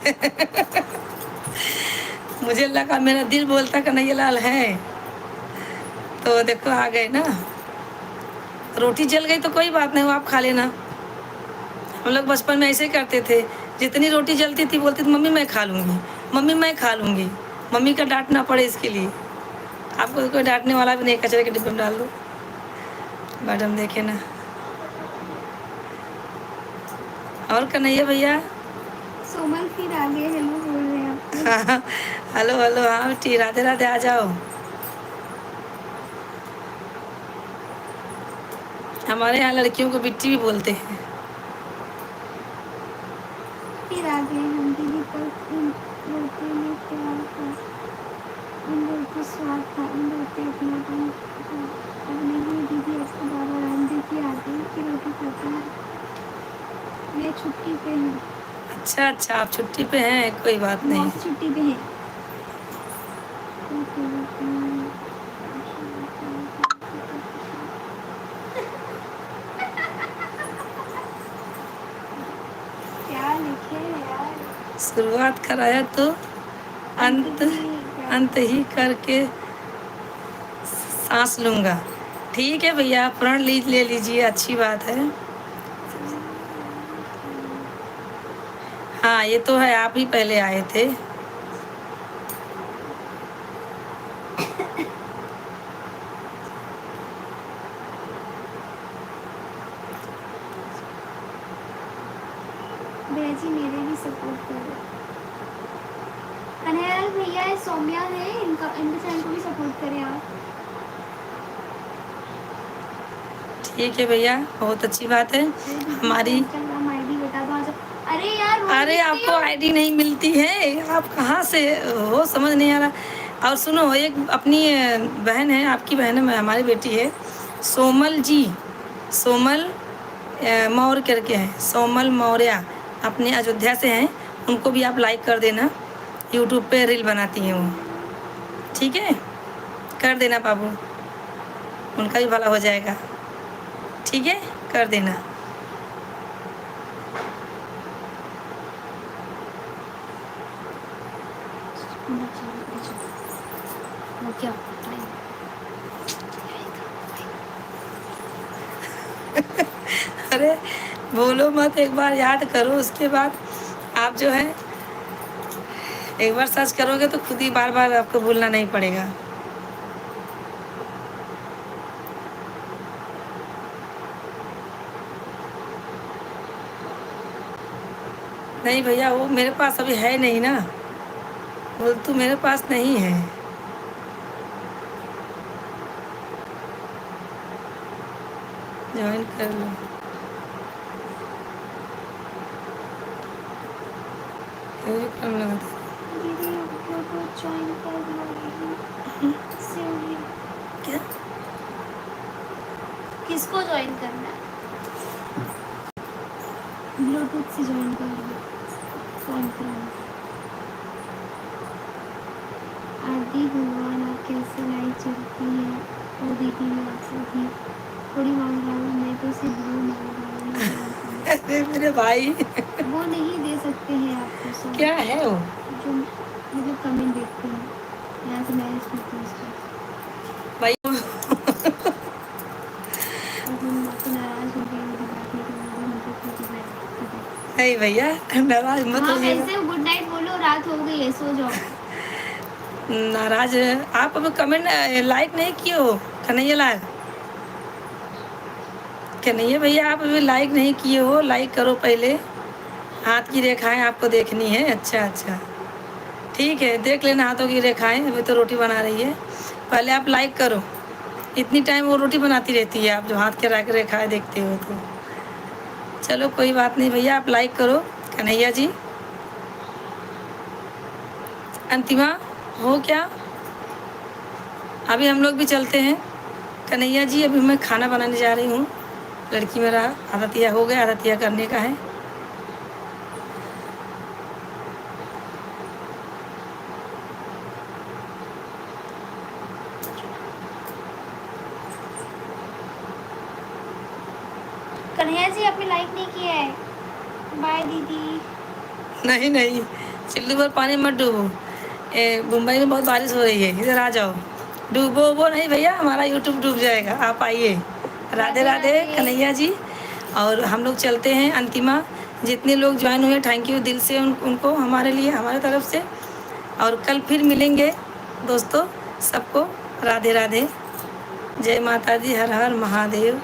मुझे लगा मेरा दिल बोलता कन्हैया लाल है, तो देखो आ गए ना। रोटी जल गई तो कोई बात नहीं, वो आप खा लेना। हम लोग बचपन में ऐसे करते थे, जितनी रोटी जलती थी बोलती थी मम्मी मैं खा लूँगी, मम्मी मैं खा लूँगी, मम्मी का डांटना पड़े इसके लिए। आपको तो कोई डांटने वाला भी नहीं, कचरे के डिब्बे में डाल दो। मैडम देखे ना। और कन्हैया भैया सोमल फिर आगे हेलो बोल रहे हैं आप। हेलो हेलो, हाँ ठीक, राधे राधे, आ जाओ। हमारे यहाँ लड़कियों को बिट्टी भी बोलते हैं। फिर आ गए हम दीदी, पर इन रोटी में प्यार था, इन रोटी स्वाद था, इन रोटी अपनापन था। अब नहीं दीदी, अब तो बाबा रामदेव की आते की रोटी खाते हैं। मैं छुट्टी पे हूँ। अच्छा अच्छा आप छुट्टी पे हैं, कोई बात नहीं। मौसी छुट्टी पे है। क्या लिखे यार? शुरुआत कराया तो अंत अंत ही करके सांस लूँगा। ठीक है भैया, प्रण ले लीजिए, अच्छी बात है। हाँ ये तो है, आप ही पहले आए थे। भैया जी मेरे भी सपोर्ट करो। कन्हैया भैया है, सौम्या है, इनके चैनल को भी सपोर्ट करें आप। ठीक है भैया, बहुत अच्छी बात है। हमारी इंस्टाग्राम आईडी बता दो। अरे यार अरे आपको आईडी नहीं मिलती है, आप कहाँ से हो, समझ नहीं आ रहा। और सुनो, एक अपनी बहन है, आपकी बहन है, हमारी बेटी है, सोमल जी, सोमल मौर्य करके हैं, सोमल मौर्य, अपने अयोध्या से हैं, उनको भी आप लाइक कर देना। यूट्यूब पे रील बनाती हैं वो, ठीक है, कर देना बाबू, उनका भी भला हो जाएगा। ठीक है, कर देना। वो क्या? अरे बोलो मत, एक बार याद करो, उसके बाद आप जो है एक बार सर्च करोगे तो खुद ही बार बार आपको भूलना नहीं पड़ेगा। नहीं भैया, वो मेरे पास अभी है नहीं ना, वो तो मेरे पास नहीं है। ज्वाइन कर लो। कम लगा था। दीदी को ज्वाइन कर लो। क्या? किसको ज्वाइन करना है? ब्लूटूथ से ज्वाइन कर लो। फोन करना। आदि भगवान आप कैसे लाइट चलती है? ओ दीदी मैं आपसे भी थोड़ी मांग रहा हूँ, मैं तो सिर्फ वो मांग रहा हूँ। अरे मेरे भाई वो नहीं दे सकते हैं आपको सब। क्या है वो? जो मतलब कमेंट देखते हैं यहाँ से मैनेज करते हैं उसको। भाई और हम आपको नाराज हो गए मुझे बात नहीं करना, हमको खुद ही नहीं भैया, नाराज मत हाँ होइएगा। वैसे गुड नाइट बोलो, रात हो गई है, सो जाओ। नाराज आप अब कमेंट लाइक नहीं किए हो कन्हैया लाल? कन्हैया भैया आप अभी लाइक नहीं किए हो, लाइक करो पहले। हाथ की रेखाएं आपको देखनी है। अच्छा अच्छा, ठीक है, देख लेना हाथों की रेखाएं। अभी तो रोटी बना रही है, पहले आप लाइक करो। इतनी टाइम वो रोटी बनाती रहती है, आप जो हाथ के रेखाएं देखते हो तो। चलो कोई बात नहीं भैया, आप लाइक करो। कन्हैया जी, अंतिमा हो क्या? अभी हम लोग भी चलते हैं। कन्हैया जी, अभी मैं खाना बनाने जा रही हूँ। लड़की मेरा आदतिया हो गया, आदतिया करने का है। कन्हैया जी आपने लाइक नहीं किया है। बाय दीदी। नहीं नहीं, चिल्लू पर पानी मत डूबो। मुंबई में बहुत बारिश हो रही है, इधर आ जाओ। डूबो वो नहीं भैया, हमारा यूट्यूब डूब जाएगा। आप आइए। राधे राधे कन्हैया जी। और हम लोग चलते हैं। अंतिमा, जितने लोग ज्वाइन हुए थैंक यू दिल से उनको, हमारे लिए, हमारे तरफ से। और कल फिर मिलेंगे दोस्तों। सबको राधे राधे, जय माता दी, हर हर महादेव।